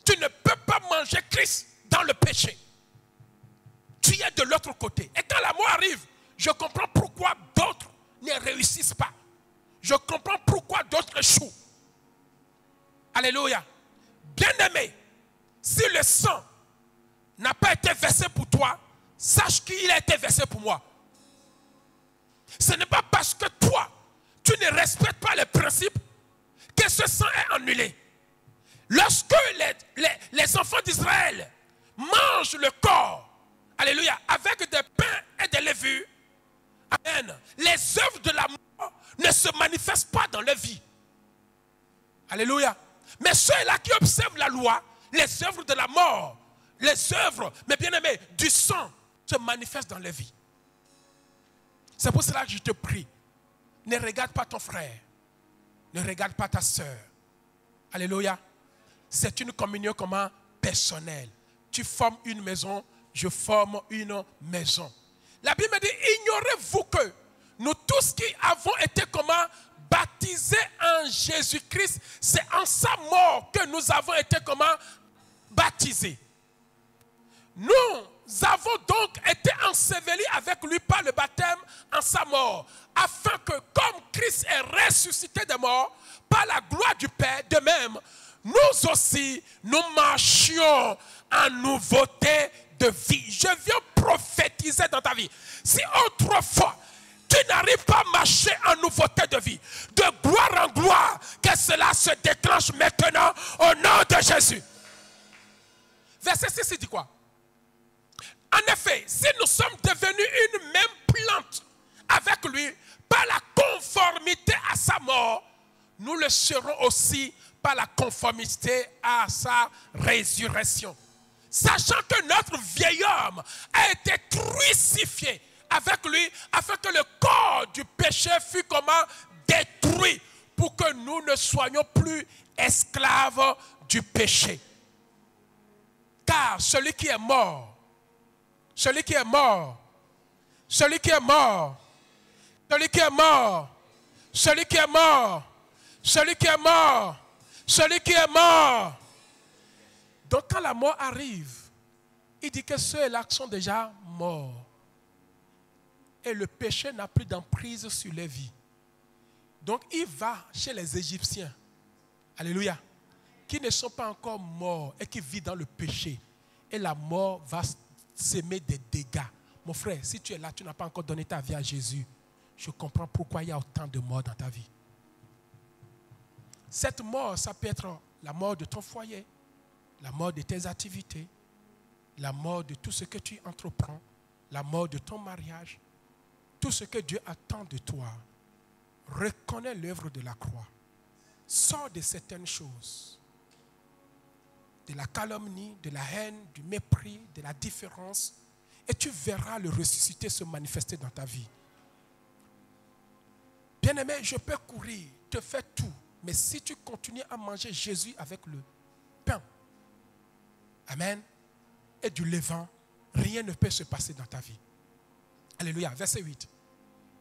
Tu ne peux pas manger Christ dans le péché. Tu es de l'autre côté. Et quand la mort arrive, je comprends pourquoi d'autres ne réussissent pas. Je comprends pourquoi d'autres échouent. Alléluia. Bien-aimé, si le sang n'a pas été versé pour toi, sache qu'il a été versé pour moi. Ce n'est pas parce que toi, tu ne respectes pas les principes que ce sang est annulé. Lorsque les enfants d'Israël mangent le corps, alléluia, avec des pains et des levures, amen, les œuvres de la mort ne se manifestent pas dans leur vie. Alléluia. Mais ceux-là qui observent la loi, les œuvres de la mort, les œuvres, mes bien-aimés, du sang, se manifestent dans leur vie. C'est pour cela que je te prie, ne regarde pas ton frère, ne regarde pas ta soeur. Alléluia. C'est une communion comment personnelle. Tu formes une maison, je forme une maison. La Bible dit, ignorez-vous que nous tous qui avons été comment baptisés en Jésus-Christ, c'est en sa mort que nous avons été comment baptisés. Nous avons donc été ensevelis avec lui par le baptême en sa mort, afin que comme Christ est ressuscité des morts, par la gloire du Père, de même, nous aussi, nous marchions en nouveauté de vie. Je viens prophétiser dans ta vie. Si autrefois, tu n'arrives pas à marcher en nouveauté de vie, de gloire en gloire, que cela se déclenche maintenant au nom de Jésus. Verset 6, il dit quoi? En effet, si nous sommes devenus une même plante avec lui, par la conformité à sa mort, nous le serons aussi par la conformité à sa résurrection. Sachant que notre vieil homme a été crucifié avec lui, afin que le corps du péché fût comment détruit, pour que nous ne soyons plus esclaves du péché. Car celui qui est mort, celui qui est mort, celui qui est mort, celui qui est mort, celui qui est mort, celui qui est mort, celui qui est mort. Donc quand la mort arrive, il dit que ceux-là sont déjà morts. Et le péché n'a plus d'emprise sur les vies. Donc il va chez les Égyptiens, alléluia, qui ne sont pas encore morts et qui vivent dans le péché. Et la mort va s'aimer des dégâts. Mon frère, si tu es là, tu n'as pas encore donné ta vie à Jésus, je comprends pourquoi il y a autant de morts dans ta vie. Cette mort, ça peut être la mort de ton foyer, la mort de tes activités, la mort de tout ce que tu entreprends, la mort de ton mariage, tout ce que Dieu attend de toi. Reconnais l'œuvre de la croix. Sors de certaines choses, de la calomnie, de la haine, du mépris, de la différence, et tu verras le ressuscité se manifester dans ta vie. Bien-aimé, je peux courir, te faire tout, mais si tu continues à manger Jésus avec le pain, amen, et du levain, rien ne peut se passer dans ta vie. Alléluia. Verset 8.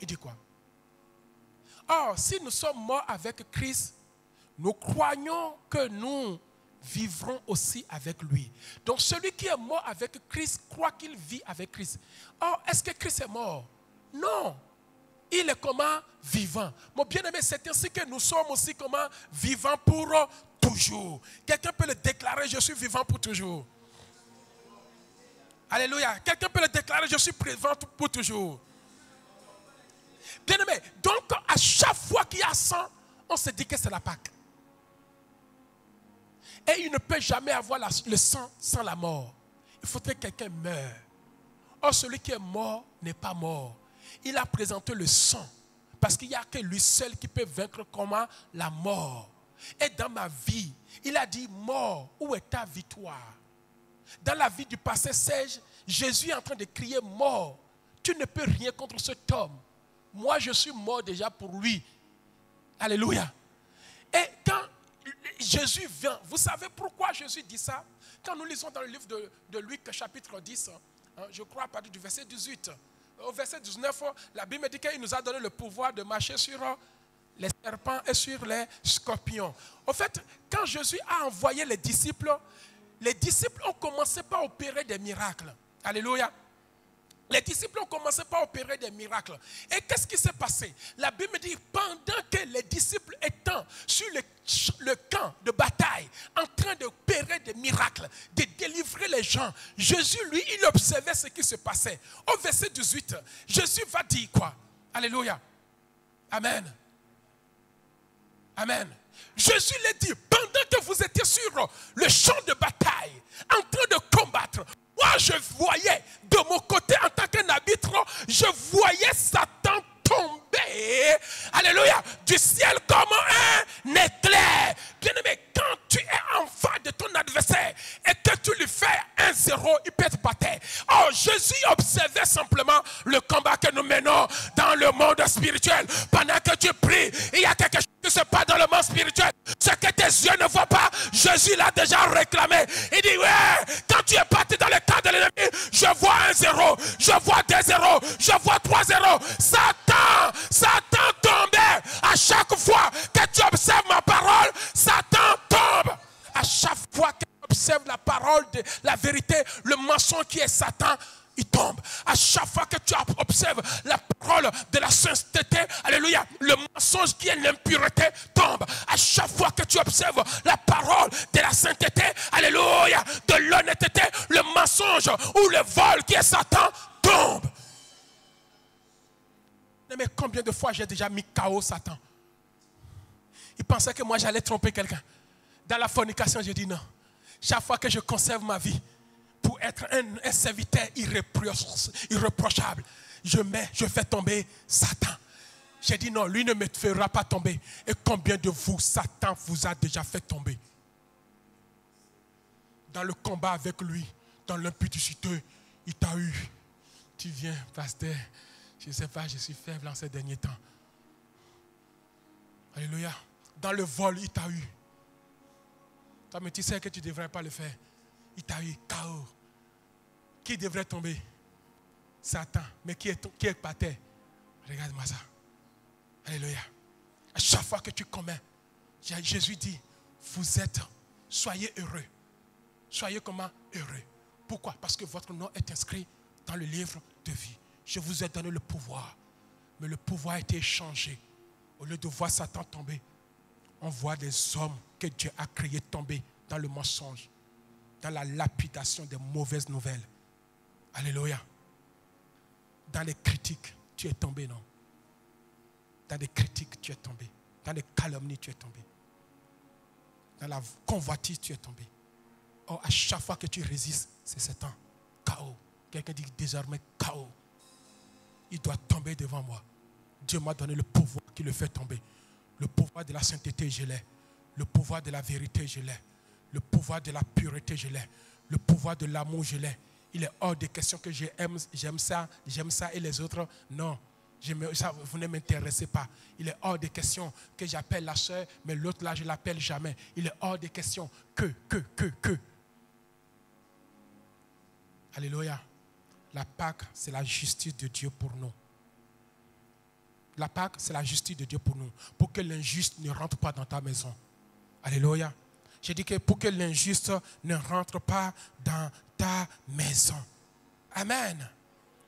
Il dit quoi? Or, si nous sommes morts avec Christ, nous croyons que nous vivrons aussi avec lui. Donc, celui qui est mort avec Christ croit qu'il vit avec Christ. Or, est-ce que Christ est mort? Non. Il est comment? Vivant. Mon bien-aimé, c'est ainsi que nous sommes aussi comment? Vivants pour toujours. Quelqu'un peut le déclarer, je suis vivant pour toujours. Alléluia. Quelqu'un peut le déclarer, je suis vivant pour toujours. Bien-aimé, donc à chaque fois qu'il y a sang, on se dit que c'est la Pâque. Et il ne peut jamais avoir le sang sans la mort. Il faudrait que quelqu'un meure. Or, celui qui est mort n'est pas mort. Il a présenté le sang. Parce qu'il n'y a que lui seul qui peut vaincre comment? La mort. Et dans ma vie, il a dit, mort, où est ta victoire? Dans la vie du passé sage, Jésus est en train de crier, mort, tu ne peux rien contre cet homme. Moi, je suis mort déjà pour lui. Alléluia. Et quand Jésus vient, vous savez pourquoi Jésus dit ça? Quand nous lisons dans le livre de Luc, chapitre 10, je crois à partir du verset 18, Au verset 19, la Bible dit qu'il nous a donné le pouvoir de marcher sur les serpents et sur les scorpions. Au fait, quand Jésus a envoyé les disciples ont commencé par opérer des miracles. Alléluia. Les disciples ont commencé par opérer des miracles. Et qu'est-ce qui s'est passé? La Bible dit, pendant que les disciples étant sur le camp de bataille, en train d'opérer des miracles, de délivrer les gens, Jésus, lui, il observait ce qui se passait. Au verset 18, Jésus va dire quoi? Alléluia. Amen. Amen. Jésus l'a dit, pendant que vous étiez sur le champ de bataille, en train de combattre, moi je voyais de mon côté en tant qu'un arbitre, je voyais Satan tomber, alléluia, du ciel comme un éclair. Bien-aimé, quand tu es en face de ton adversaire et que tu lui fais 1-0, il peut te battre. Oh, Jésus observait simplement le combat que nous menons dans le monde spirituel. Pendant que tu pries, il y a quelque chose qui se passe dans le monde spirituel. Ce que tes yeux ne voient pas, Jésus l'a déjà réclamé. Il dit, ouais, quand tu es parti dans le camp de l'ennemi, je vois 1-0, je vois 2-0, je vois 3-0. Satan tombait. À chaque fois que tu observes ma parole, Satan tombe. À chaque fois que tu observes la parole de la vérité, le mensonge qui est Satan, il tombe. À chaque fois que tu observes la parole de la sainteté, alléluia, le mensonge qui est l'impureté tombe. À chaque fois que tu observes la parole de la sainteté, alléluia, de l'honnêteté, le mensonge ou le vol qui est Satan tombe. Mais combien de fois j'ai déjà mis KO Satan? Il pensait que moi j'allais tromper quelqu'un. Dans la fornication, j'ai dit non. Chaque fois que je conserve ma vie pour être un serviteur irréprochable, je fais tomber Satan. J'ai dit non, lui ne me fera pas tomber. Et combien de vous, Satan vous a déjà fait tomber? Dans le combat avec lui, dans l'impudicité, il t'a eu. Tu viens, pasteur, je ne sais pas, je suis faible en ces derniers temps. Alléluia. Dans le vol, il t'a eu. Toi, mais tu sais que tu ne devrais pas le faire. Il t'a eu KO. Qui devrait tomber? Satan. Mais qui est par terre? Regarde-moi ça. Alléluia. À chaque fois que tu commets, Jésus dit, soyez heureux. Soyez comment? Heureux. Pourquoi? Parce que votre nom est inscrit dans le livre de vie. Je vous ai donné le pouvoir. Mais le pouvoir a été changé. Au lieu de voir Satan tomber, on voit des hommes que Dieu a créés tomber dans le mensonge, dans la lapidation des mauvaises nouvelles. Alléluia. Dans les critiques, tu es tombé, non? Dans les critiques, tu es tombé. Dans les calomnies, tu es tombé. Dans la convoitise, tu es tombé. Oh, à chaque fois que tu résistes, c'est Satan. KO. Quelqu'un dit désormais KO. Il doit tomber devant moi. Dieu m'a donné le pouvoir qui le fait tomber. Le pouvoir de la sainteté, je l'ai. Le pouvoir de la vérité, je l'ai. Le pouvoir de la pureté, je l'ai. Le pouvoir de l'amour, je l'ai. Il est hors de question que j'aime ça et les autres, non. Ça, vous ne m'intéressez pas. Il est hors de question que j'appelle la soeur, mais l'autre là, je ne l'appelle jamais. Il est hors de question que. Alléluia. La Pâque, c'est la justice de Dieu pour nous. La Pâque, c'est la justice de Dieu pour nous. Pour que l'injuste ne rentre pas dans ta maison. Alléluia. J'ai dit que pour que l'injuste ne rentre pas dans ta maison. Amen.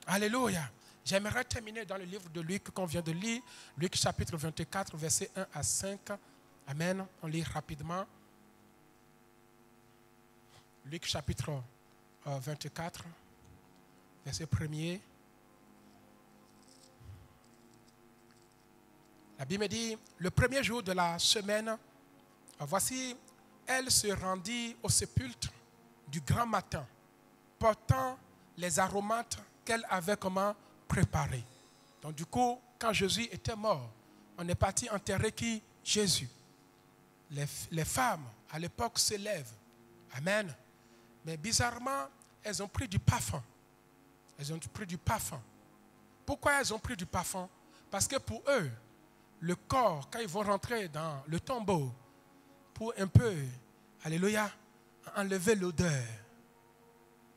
Alléluia. J'aimerais terminer dans le livre de Luc qu'on vient de lire. Luc chapitre 24, versets 1 à 5. Amen. On lit rapidement. Luc chapitre 24, verset 1er. La Bible dit, le premier jour de la semaine, voici, elle se rendit au sépulcre du grand matin, portant les aromates qu'elle avait comment préparés. Donc du coup, quand Jésus était mort, on est parti enterrer qui? Jésus. Les femmes, à l'époque, se lèvent. Amen. Mais bizarrement, elles ont pris du parfum. Elles ont pris du parfum. Pourquoi elles ont pris du parfum? Parce que pour eux, le corps, quand ils vont rentrer dans le tombeau, pour un peu, alléluia, enlever l'odeur.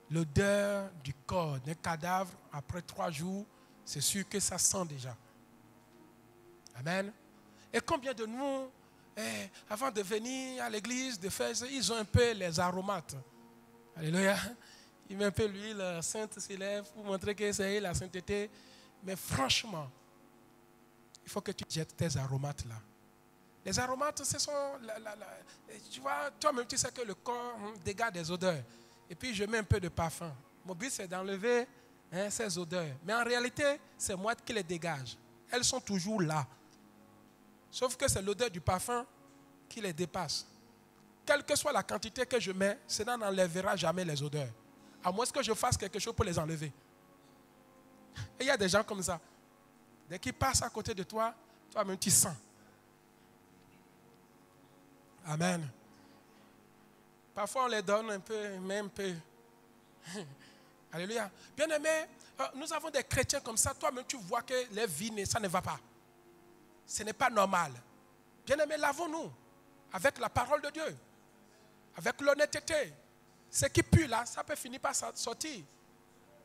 L'odeur du corps d'un cadavre, après 3 jours, c'est sûr que ça sent déjà. Amen. Et combien de nous, avant de venir à l'église, ils ont un peu les aromates. Alléluia. Ils mettent un peu l'huile sainte sur les lèvres pour montrer que c'est la sainteté. Mais franchement, il faut que tu jettes tes aromates là. Les aromates, ce sont... tu vois, toi-même, tu sais que le corps dégage des odeurs. Et puis, je mets un peu de parfum. Mon but, c'est d'enlever ces odeurs. Mais en réalité, c'est moi qui les dégage. Elles sont toujours là. Sauf que c'est l'odeur du parfum qui les dépasse. Quelle que soit la quantité que je mets, cela n'enlèvera jamais les odeurs. À moins que je fasse quelque chose pour les enlever. Et il y a des gens comme ça. Dès qu'ils passent à côté de toi, toi-même tu sens. Amen. Parfois on les donne un peu, mais un peu. Alléluia. Bien-aimé, nous avons des chrétiens comme ça. Toi-même tu vois que leur vie, ça ne va pas. Ce n'est pas normal. Bien-aimé, lavons-nous avec la parole de Dieu. Avec l'honnêteté. Ce qui pue là, ça peut finir par sortir.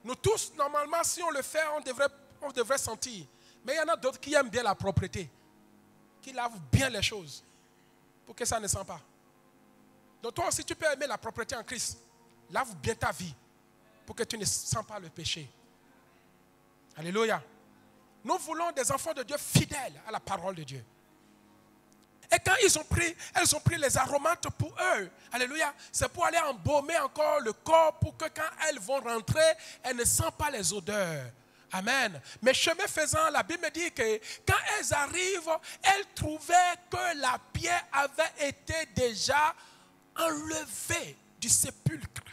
Nous tous, normalement, si on le fait, on devrait sentir. Mais il y en a d'autres qui aiment bien la propreté. Qui lavent bien les choses. Pour que ça ne sente pas. Donc toi aussi, tu peux aimer la propreté en Christ. Lave bien ta vie. Pour que tu ne sens pas le péché. Alléluia. Nous voulons des enfants de Dieu fidèles à la parole de Dieu. Et quand elles ont pris les aromates pour eux, alléluia, c'est pour aller embaumer encore le corps pour que quand elles vont rentrer, elles ne sentent pas les odeurs. Amen. Mais chemin faisant, la Bible me dit que quand elles arrivent, elles trouvaient que la pierre avait été déjà enlevée du sépulcre.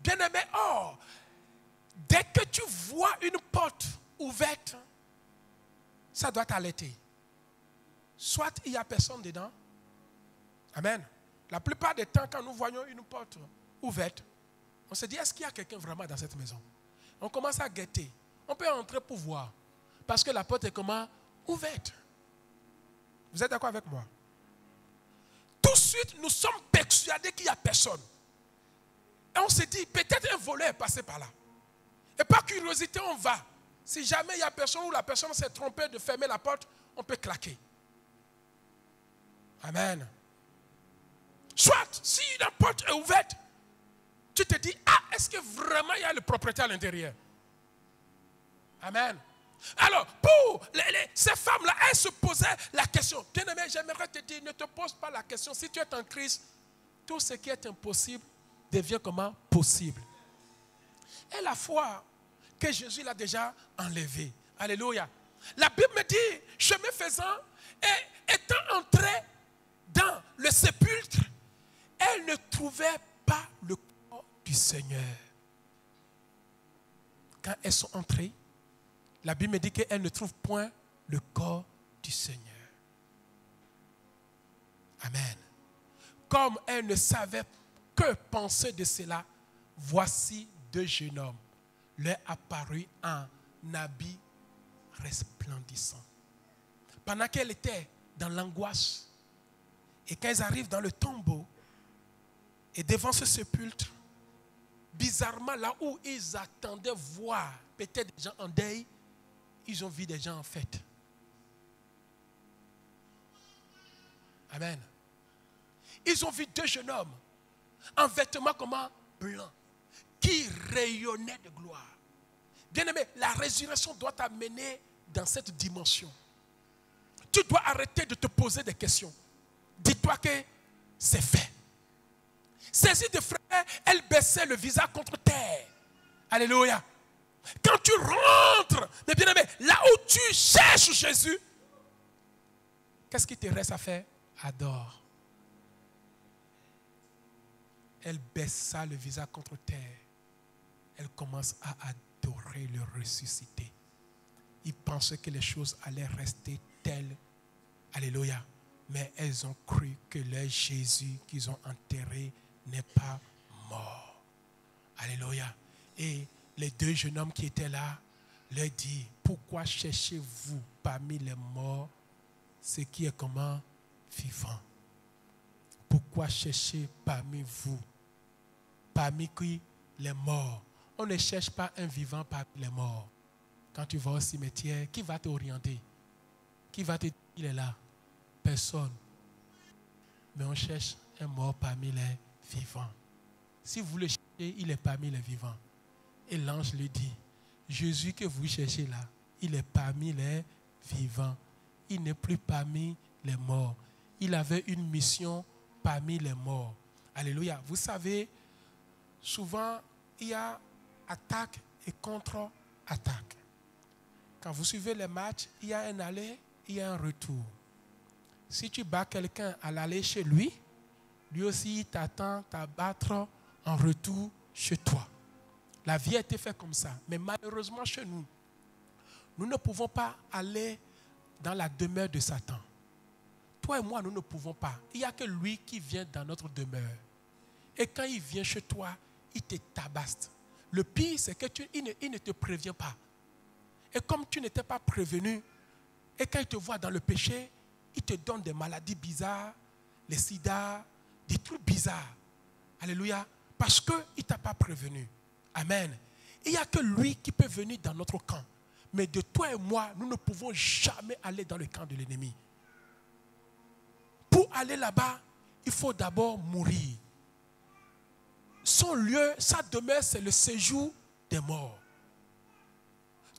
Bien-aimé, or, dès que tu vois une porte ouverte, ça doit t'alerter. Soit il n'y a personne dedans. Amen. La plupart des temps, quand nous voyons une porte ouverte, on se dit, est-ce qu'il y a quelqu'un vraiment dans cette maison? On commence à guetter. On peut entrer pour voir. Parce que la porte est comment? Ouverte. Vous êtes d'accord avec moi? Tout de suite, nous sommes persuadés qu'il n'y a personne. Et on se dit, peut-être un voleur est passé par là. Et par curiosité, on va. Si jamais il n'y a personne ou la personne s'est trompée de fermer la porte, on peut claquer. Amen. Soit, si la porte est ouverte, tu te dis, est-ce que vraiment il y a le propriétaire à l'intérieur? Amen. Alors, pour ces femmes-là, elles se posaient la question. Bien-aimé, j'aimerais te dire, ne te pose pas la question. Si tu es en Christ, tout ce qui est impossible devient comment? Possible. Et la foi que Jésus l'a déjà enlevée. Alléluia. La Bible me dit, chemin faisant, et étant entrée dans le sépulcre, elle ne trouvait pas le corps du Seigneur. Quand elles sont entrées, la Bible me dit qu'elles ne trouvent point le corps du Seigneur. Amen. Comme elles ne savaient que penser de cela, voici deux jeunes hommes leur apparus en habits resplendissants. Pendant qu'elles étaient dans l'angoisse, et quand elles arrivent dans le tombeau, et devant ce sépulcre, bizarrement, là où ils attendaient voir peut-être des gens en deuil, ils ont vu des gens en fête. Amen. Ils ont vu deux jeunes hommes en vêtements comment? Blancs, qui rayonnaient de gloire. Bien-aimé, la résurrection doit t'amener dans cette dimension. Tu dois arrêter de te poser des questions. Dis-toi que c'est fait. Saisie de frères, elle baissait le visage contre terre. Alléluia. Quand tu rentres, mais bien aimé, là où tu cherches Jésus, qu'est-ce qui te reste à faire? Adore. Elle baissa le visage contre terre. Elle commence à adorer le ressuscité. Ils pensaient que les choses allaient rester telles. Alléluia. Mais elles ont cru que leur Jésus qu'ils ont enterré n'est pas mort. Alléluia. Et les deux jeunes hommes qui étaient là leur disent, pourquoi cherchez-vous parmi les morts ce qui est comment? Vivant. Pourquoi cherchez parmi vous, parmi qui les morts? On ne cherche pas un vivant parmi les morts. Quand tu vas au cimetière, qui va t'orienter? Qui va te dire qu'il est là? Personne. Mais on cherche un mort parmi les vivants. Si vous le cherchez, il est parmi les vivants. Et l'ange lui dit, Jésus que vous cherchez là, il est parmi les vivants. Il n'est plus parmi les morts. Il avait une mission parmi les morts. Alléluia. Vous savez, souvent, il y a attaque et contre-attaque. Quand vous suivez les matchs, il y a un aller, il y a un retour. Si tu bats quelqu'un à l'aller chez lui, lui aussi il t'attend à battre en retour chez toi. La vie a été faite comme ça. Mais malheureusement chez nous, nous ne pouvons pas aller dans la demeure de Satan. Toi et moi, nous ne pouvons pas. Il n'y a que lui qui vient dans notre demeure. Et quand il vient chez toi, il te tabasse. Le pire, c'est qu'il ne te prévient pas. Et comme tu n'étais pas prévenu, et quand il te voit dans le péché, il te donne des maladies bizarres, les sida, des trucs bizarres. Alléluia. Parce qu'il ne t'a pas prévenu. Amen. Il n'y a que lui qui peut venir dans notre camp. Mais de toi et moi, nous ne pouvons jamais aller dans le camp de l'ennemi. Pour aller là-bas, il faut d'abord mourir. Son lieu, sa demeure, c'est le séjour des morts.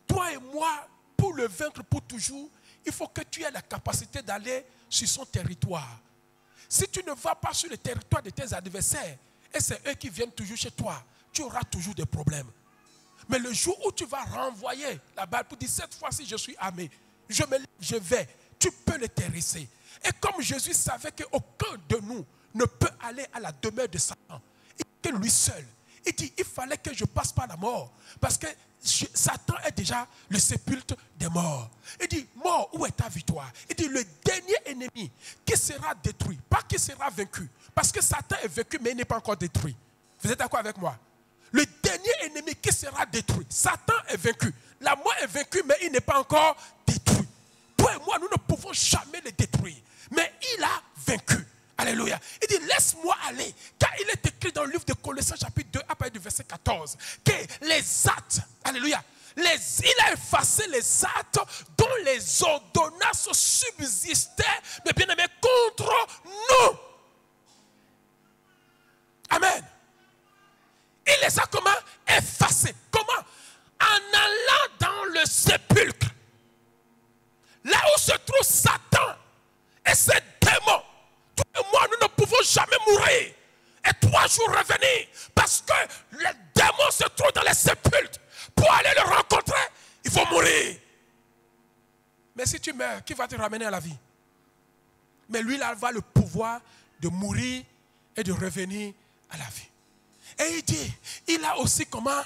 Toi et moi, pour le vaincre pour toujours, il faut que tu aies la capacité d'aller sur son territoire. Si tu ne vas pas sur le territoire de tes adversaires, et c'est eux qui viennent toujours chez toi, tu auras toujours des problèmes. Mais le jour où tu vas renvoyer la balle pour dire, cette fois-ci je suis armé, je vais, tu peux le terrasser. Et comme Jésus savait qu'aucun de nous ne peut aller à la demeure de Satan, que lui seul, il dit, il fallait que je passe par la mort, parce que Satan est déjà le sépulcre des morts. Il dit, mort, où est ta victoire? Il dit, le dernier ennemi qui sera détruit, pas qui sera vaincu, parce que Satan est vaincu, mais il n'est pas encore détruit. Vous êtes d'accord avec moi? Le dernier ennemi qui sera détruit, Satan est vaincu. La mort est vaincue, mais il n'est pas encore détruit. Toi et moi, nous ne pouvons jamais le détruire. Mais il a vaincu. Alléluia. Il dit, laisse-moi aller. Car il est écrit dans le livre de Colossiens chapitre 2, à partir du verset 14, que les actes, alléluia, il a effacé les actes dont les ordonnances subsistaient, mais bien aimé, contre nous. Amen. Il les a comment? Effacés. Comment? En allant dans le sépulcre. Là où se trouve Satan et ses démons. Toi et moi, nous ne pouvons jamais mourir. Et 3 jours revenir. Parce que les démons se trouvent dans les sépulcres. Pour aller le rencontrer, il faut mourir. Mais si tu meurs, qui va te ramener à la vie? Mais lui, il a le pouvoir de mourir et de revenir à la vie. Et il dit, il a aussi comment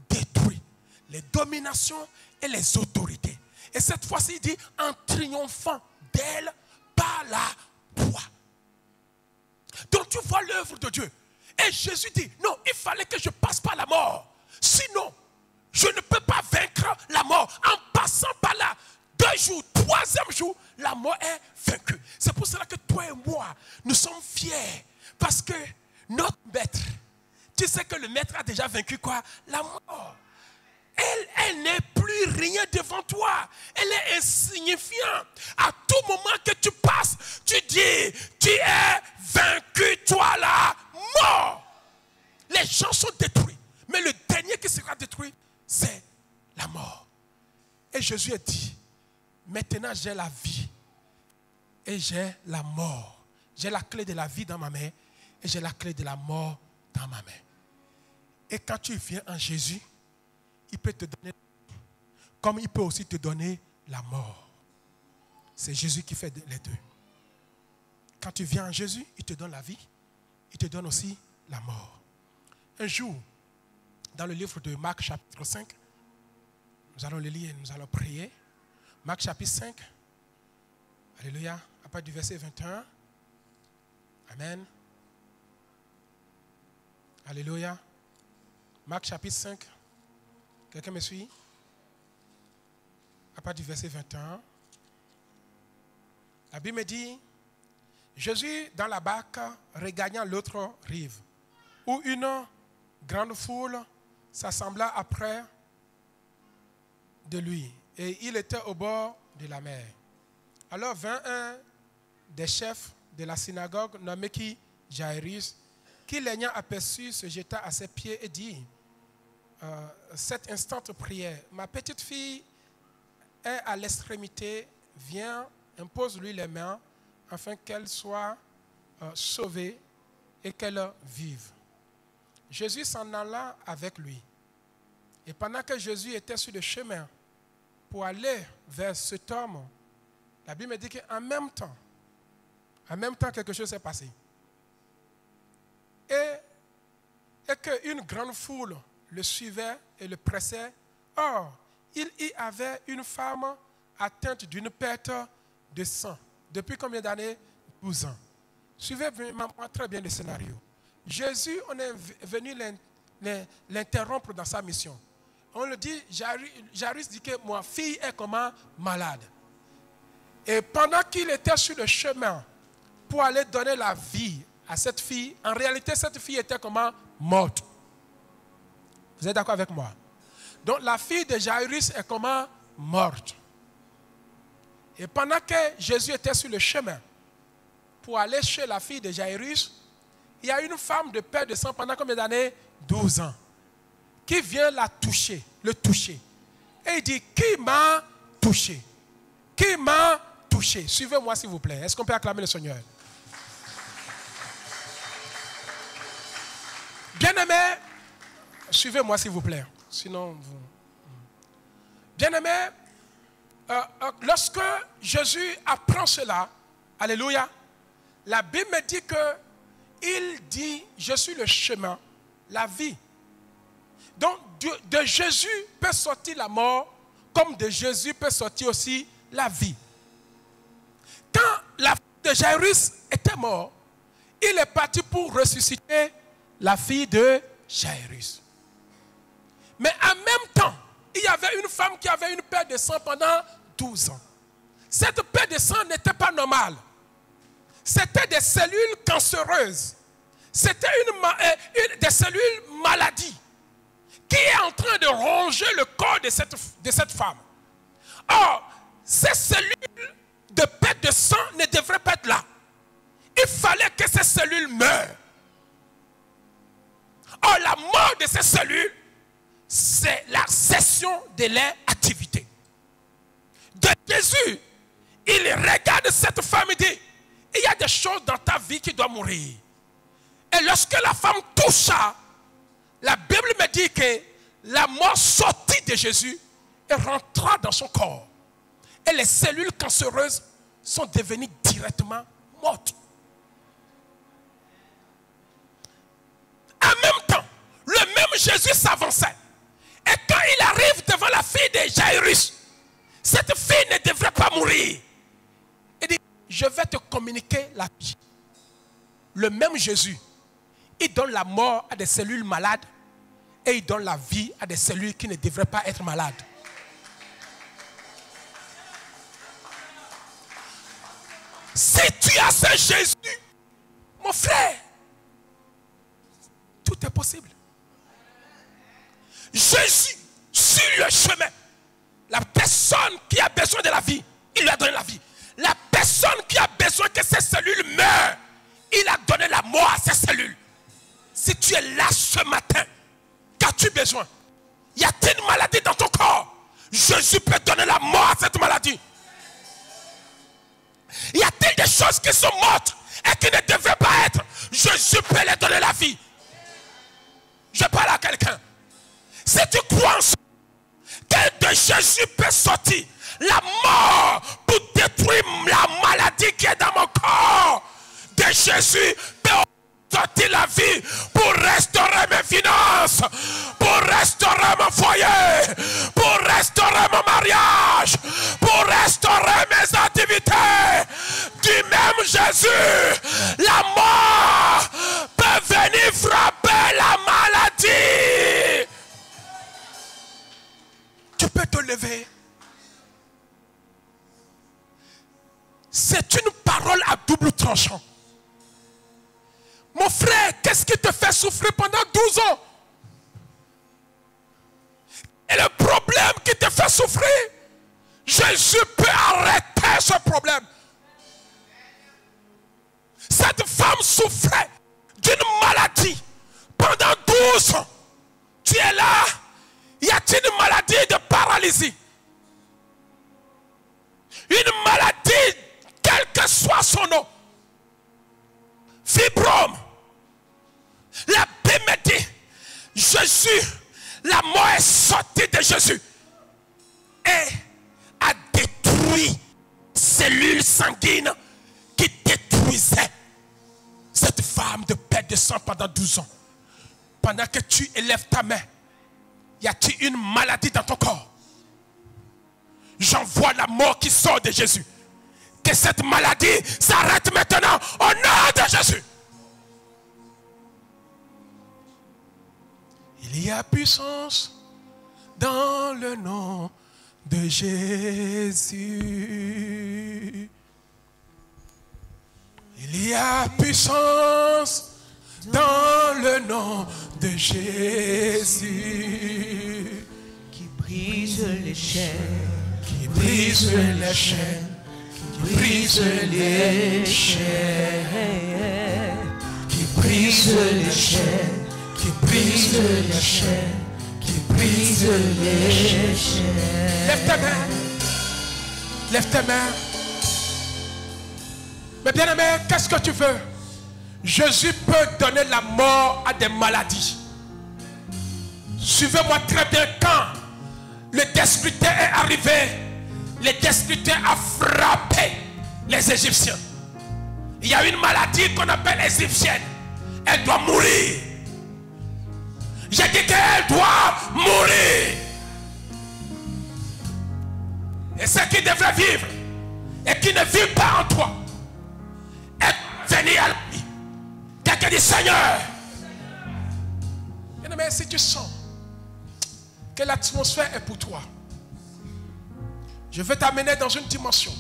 détruit les dominations et les autorités. Et cette fois-ci, il dit, en triomphant d'elle par la foi. Donc tu vois l'œuvre de Dieu. Et Jésus dit, non, il fallait que je passe par la mort. Sinon, je ne peux pas vaincre la mort. En passant par là, 2 jours, 3e jour, la mort est vaincue. C'est pour cela que toi et moi, nous sommes fiers. Parce que notre maître, tu sais que le maître a déjà vaincu quoi? La mort. Elle n'est plus rien devant toi. Elle est insignifiante. À tout moment que tu passes, tu dis, tu es vaincu, toi la mort. Les gens sont détruits. Mais le dernier qui sera détruit, c'est la mort. Et Jésus a dit, maintenant j'ai la vie et j'ai la mort. J'ai la clé de la vie dans ma main et j'ai la clé de la mort dans ma main. Et quand tu viens en Jésus, il peut te donner, comme il peut aussi te donner la mort. C'est Jésus qui fait les deux. Quand tu viens en Jésus, il te donne la vie, il te donne aussi la mort. Un jour, dans le livre de Marc chapitre 5, nous allons le lire et nous allons prier. Marc chapitre 5, alléluia, à partir du verset 21. Amen. Alléluia. Marc chapitre 5. Quelqu'un me suit? À partir du verset 21. La Bible me dit, Jésus dans la barque regagnant l'autre rive, où une grande foule s'assembla après de lui et il était au bord de la mer. Alors vint un des chefs de la synagogue nommé qui Jairus, qui l'ayant aperçu se jeta à ses pieds et dit, cette instante prière, ma petite fille est à l'extrémité, viens, impose-lui les mains afin qu'elle soit sauvée et qu'elle vive. Jésus s'en alla avec lui. Et pendant que Jésus était sur le chemin pour aller vers cet homme, la Bible me dit qu'en même temps, quelque chose s'est passé. Et qu'une grande foule le suivait et le pressait. Or, il y avait une femme atteinte d'une perte de sang. Depuis combien d'années? 12 ans. Suivez très bien le scénario. Jésus, on est venu l'interrompre dans sa mission. On le dit, Jairus dit que ma fille est comment? Malade. Et pendant qu'il était sur le chemin pour aller donner la vie à cette fille, en réalité, cette fille était comment? Morte. Vous êtes d'accord avec moi? Donc, la fille de Jairus est comment? Morte. Et pendant que Jésus était sur le chemin pour aller chez la fille de Jairus, il y a une femme de perte de sang pendant combien d'années? 12 ans. Qui vient le toucher. Et il dit, qui m'a touché? Qui m'a touché? Suivez-moi s'il vous plaît. Est-ce qu'on peut acclamer le Seigneur? Bien-aimé, suivez-moi s'il vous plaît. Sinon, vous... Bien-aimé, lorsque Jésus apprend cela, alléluia, la Bible me dit que il dit, je suis le chemin, la vie. Donc, de Jésus peut sortir la mort, comme de Jésus peut sortir aussi la vie. Quand la fille de Jairus était morte, il est parti pour ressusciter la fille de Jairus. Mais en même temps, il y avait une femme qui avait une perte de sang pendant 12 ans. Cette perte de sang n'était pas normale. C'était des cellules cancéreuses. C'était des cellules maladies qui est en train de ronger le corps de cette femme. Or, ces cellules de perte de sang ne devraient pas être là. Il fallait que ces cellules meurent. Or, la mort de ces cellules, c'est la cessation de leur activité. De Jésus, il regarde cette femme et dit, il y a des choses dans ta vie qui doivent mourir. Et lorsque la femme toucha, la Bible me dit que la mort sortit de Jésus et rentra dans son corps. Et les cellules cancéreuses sont devenues directement mortes. En même temps, le même Jésus s'avançait. Et quand il arrive devant la fille de Jairus, cette fille ne devrait pas mourir. Il dit, je vais te communiquer la vie. Le même Jésus, il donne la mort à des cellules malades et il donne la vie à des cellules qui ne devraient pas être malades. Si tu as ce Jésus, mon frère, tout est possible. Jésus, sur le chemin, la personne qui a besoin de la vie, il lui a donné la vie. La personne qui a besoin que ses cellules meurent, il a donné la mort à ses cellules. Si tu es là ce matin, qu'as-tu besoin? Y a-t-il une maladie dans ton corps? Jésus peut donner la mort à cette maladie. Y a-t-il des choses qui sont mortes et qui ne devraient pas être? Jésus peut les donner la vie. Je parle à quelqu'un. Si tu crois en ça, que de Jésus peut sortir la mort pour détruire la maladie qui est dans mon corps, de Jésus peut sortir la vie pour restaurer mes finances, pour restaurer mon foyer, pour restaurer mon mariage, pour restaurer mes activités. Du même Jésus, la mort peut venir frapper la maladie. Tu peux te lever. C'est une parole à double tranchant. Mon frère, qu'est-ce qui te fait souffrir pendant 12 ans? Et le problème qui te fait souffrir, Jésus peut arrêter ce problème. Cette femme souffrait d'une maladie pendant 12 ans. Tu es là, y a-t-il une maladie de paralysie? Une maladie, quel que soit son nom. Fibrome. La Bible me dit, Jésus, la mort est sortie de Jésus et a détruit cellules sanguines qui détruisaient cette femme de perte de sang pendant 12 ans. Pendant que tu élèves ta main, y a-t-il une maladie dans ton corps? J'envoie la mort qui sort de Jésus. Que cette maladie s'arrête maintenant au nom de Jésus. Il y a puissance dans le nom de Jésus. Il y a puissance dans le nom de Jésus. Qui brise les chaînes. Qui brise les chaînes. Qui brise les chaînes. Qui brise les chaînes. Qui brise les chaînes. Qui brise les chaînes. Lève tes mains. Lève tes mains. Mais bien aimé, qu'est-ce que tu veux? Jésus peut donner la mort à des maladies. Suivez-moi très bien. Quand le destructeur est arrivé, le destructeur a frappé les Égyptiens. Il y a une maladie qu'on appelle égyptienne. Elle doit mourir. J'ai dit qu'elle doit mourir. Et ceux qui devraient vivre et qui ne vivent pas en toi, est venir à la vie. Quelqu'un dit Seigneur. Bien aimé, si tu sens que l'atmosphère est pour toi, je vais t'amener dans une dimension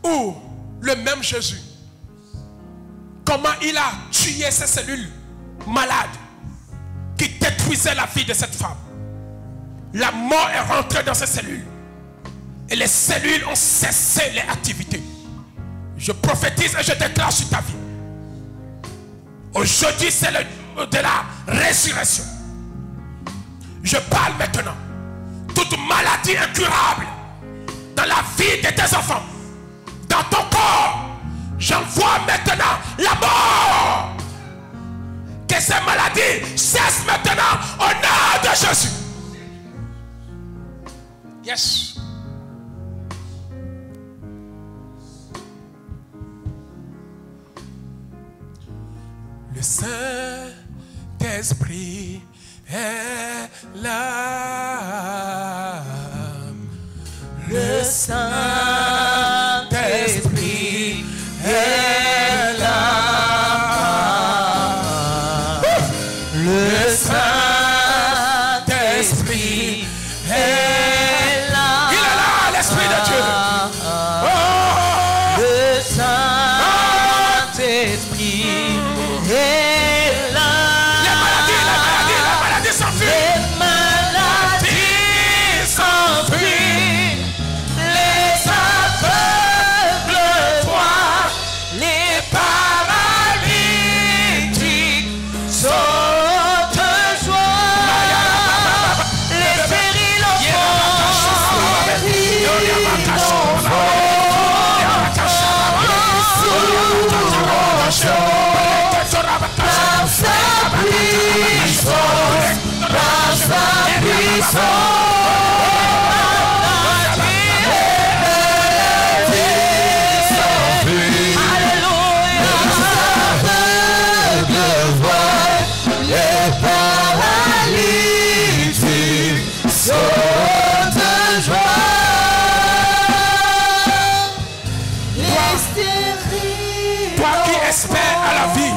où le même Jésus, comment il a tué ces cellules malades qui détruisaient la vie de cette femme. La mort est rentrée dans ces cellules et les cellules ont cessé les activités. Je prophétise et je déclare sur ta vie. Aujourd'hui, c'est le jour de la résurrection. Je parle maintenant. Toute maladie incurable dans la vie de tes enfants, dans ton corps, j'envoie maintenant la mort. Que ces maladies cessent maintenant au nom de Jésus. Yes. Le Saint-Esprit est là. Le Saint-Esprit est là. Le Saint-Esprit est là. Il est là, l'Esprit de Dieu. Oh. Le Saint-Esprit est là. Les maladies s'enfuient. Les maladies s'enfuient. Les aveugles voient. Les paralytiques sautent de joie. Les stériles Toi qui espères à la vie,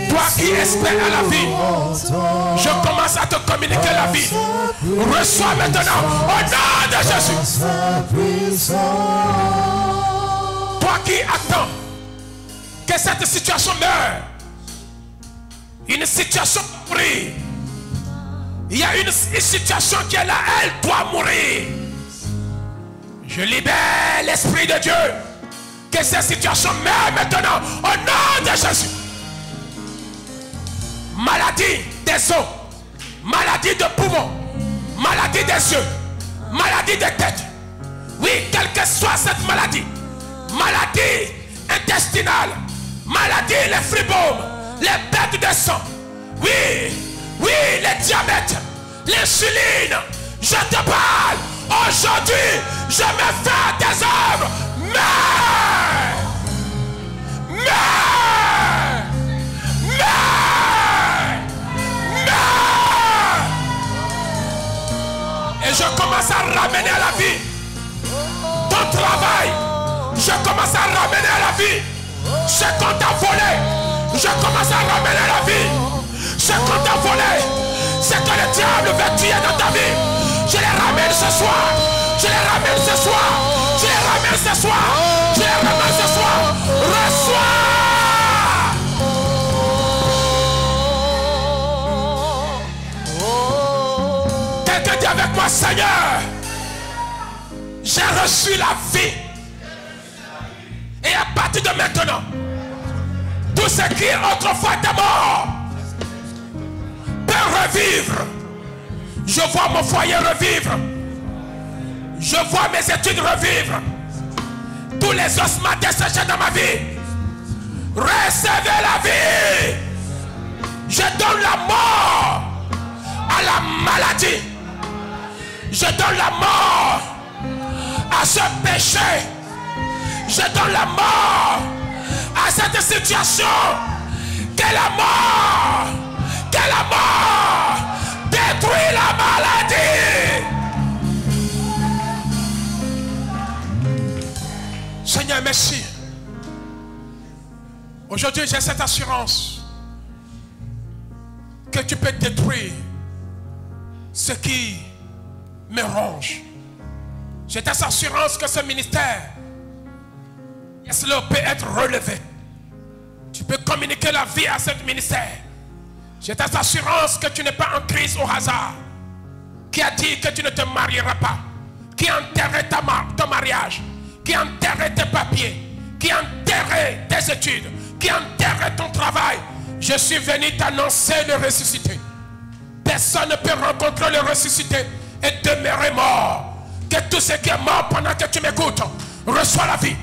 toi qui espères à la vie, je commence à te communiquer la vie. Reçois maintenant au nom de Jésus. Toi qui attends que cette situation meure, une situation pourrie, Il y a une situation qui est là, elle doit mourir. Je libère l'Esprit de Dieu. Que cette situation meure maintenant au nom de Jésus. Maladie des os, maladie de poumons, maladie des yeux, maladie de tête. Oui, quelle que soit cette maladie, maladie intestinale, maladie, les fibromes, les pertes de sang. Oui, oui, le diabète, l'insuline. Je te parle. Aujourd'hui, je me fais des œuvres. Mais et je commence à ramener à la vie ton travail. Je commence à ramener à la vie ce qu'on t'a volé. Je commence à ramener à la vie ce qu'on t'a volé. Ce que le diable veut tuer dans ta vie. Je les ramène ce soir. Je les ramène ce soir. Je les ramène ce soir. Je les ramène ce soir. Reçois. Quelqu'un dit avec moi, Seigneur, j'ai reçu la vie. Et à partir de maintenant, tout ce qui autrefois était mort peut revivre. Je vois mon foyer revivre. Je vois mes études revivre. Tous les ossements desséchés dans ma vie. Recevez la vie. Je donne la mort à la maladie. Je donne la mort à ce péché. Je donne la mort à cette situation. Que la mort détruit la maladie. Seigneur, merci. Aujourd'hui, j'ai cette assurance que tu peux détruire ce qui me ronge. J'ai cette assurance que ce ministère, cela peut être relevé. Tu peux communiquer la vie à ce ministère. J'ai cette assurance que tu n'es pas en crise au hasard. Qui a dit que tu ne te marieras pas? Qui a enterré ton mariage? Qui a enterré tes papiers? Qui a enterré tes études? Qui a enterré ton travail? Je suis venu t'annoncer le ressuscité. Personne ne peut rencontrer le ressuscité et demeurer mort. Que tout ce qui est mort pendant que tu m'écoutes reçoit la vie.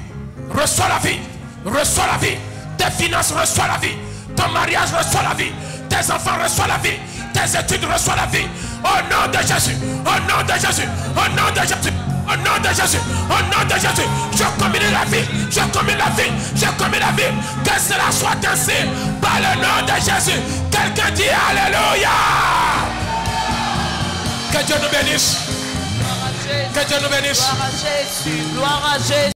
Reçois la vie. Reçois la vie. Tes finances reçoivent la vie. Ton mariage reçoit la vie. Tes enfants reçoivent la vie. Tes études reçoivent la vie. Au nom de Jésus. Au nom de Jésus. Au nom de Jésus. Au nom de Jésus. Au nom de Jésus. Je commune la vie. Je commune la vie. Je commune la vie. Que cela soit ainsi. Par le nom de Jésus. Quelqu'un dit Alléluia. Que Dieu nous bénisse. Que Dieu nous bénisse. Gloire à Jésus. Gloire à Jésus.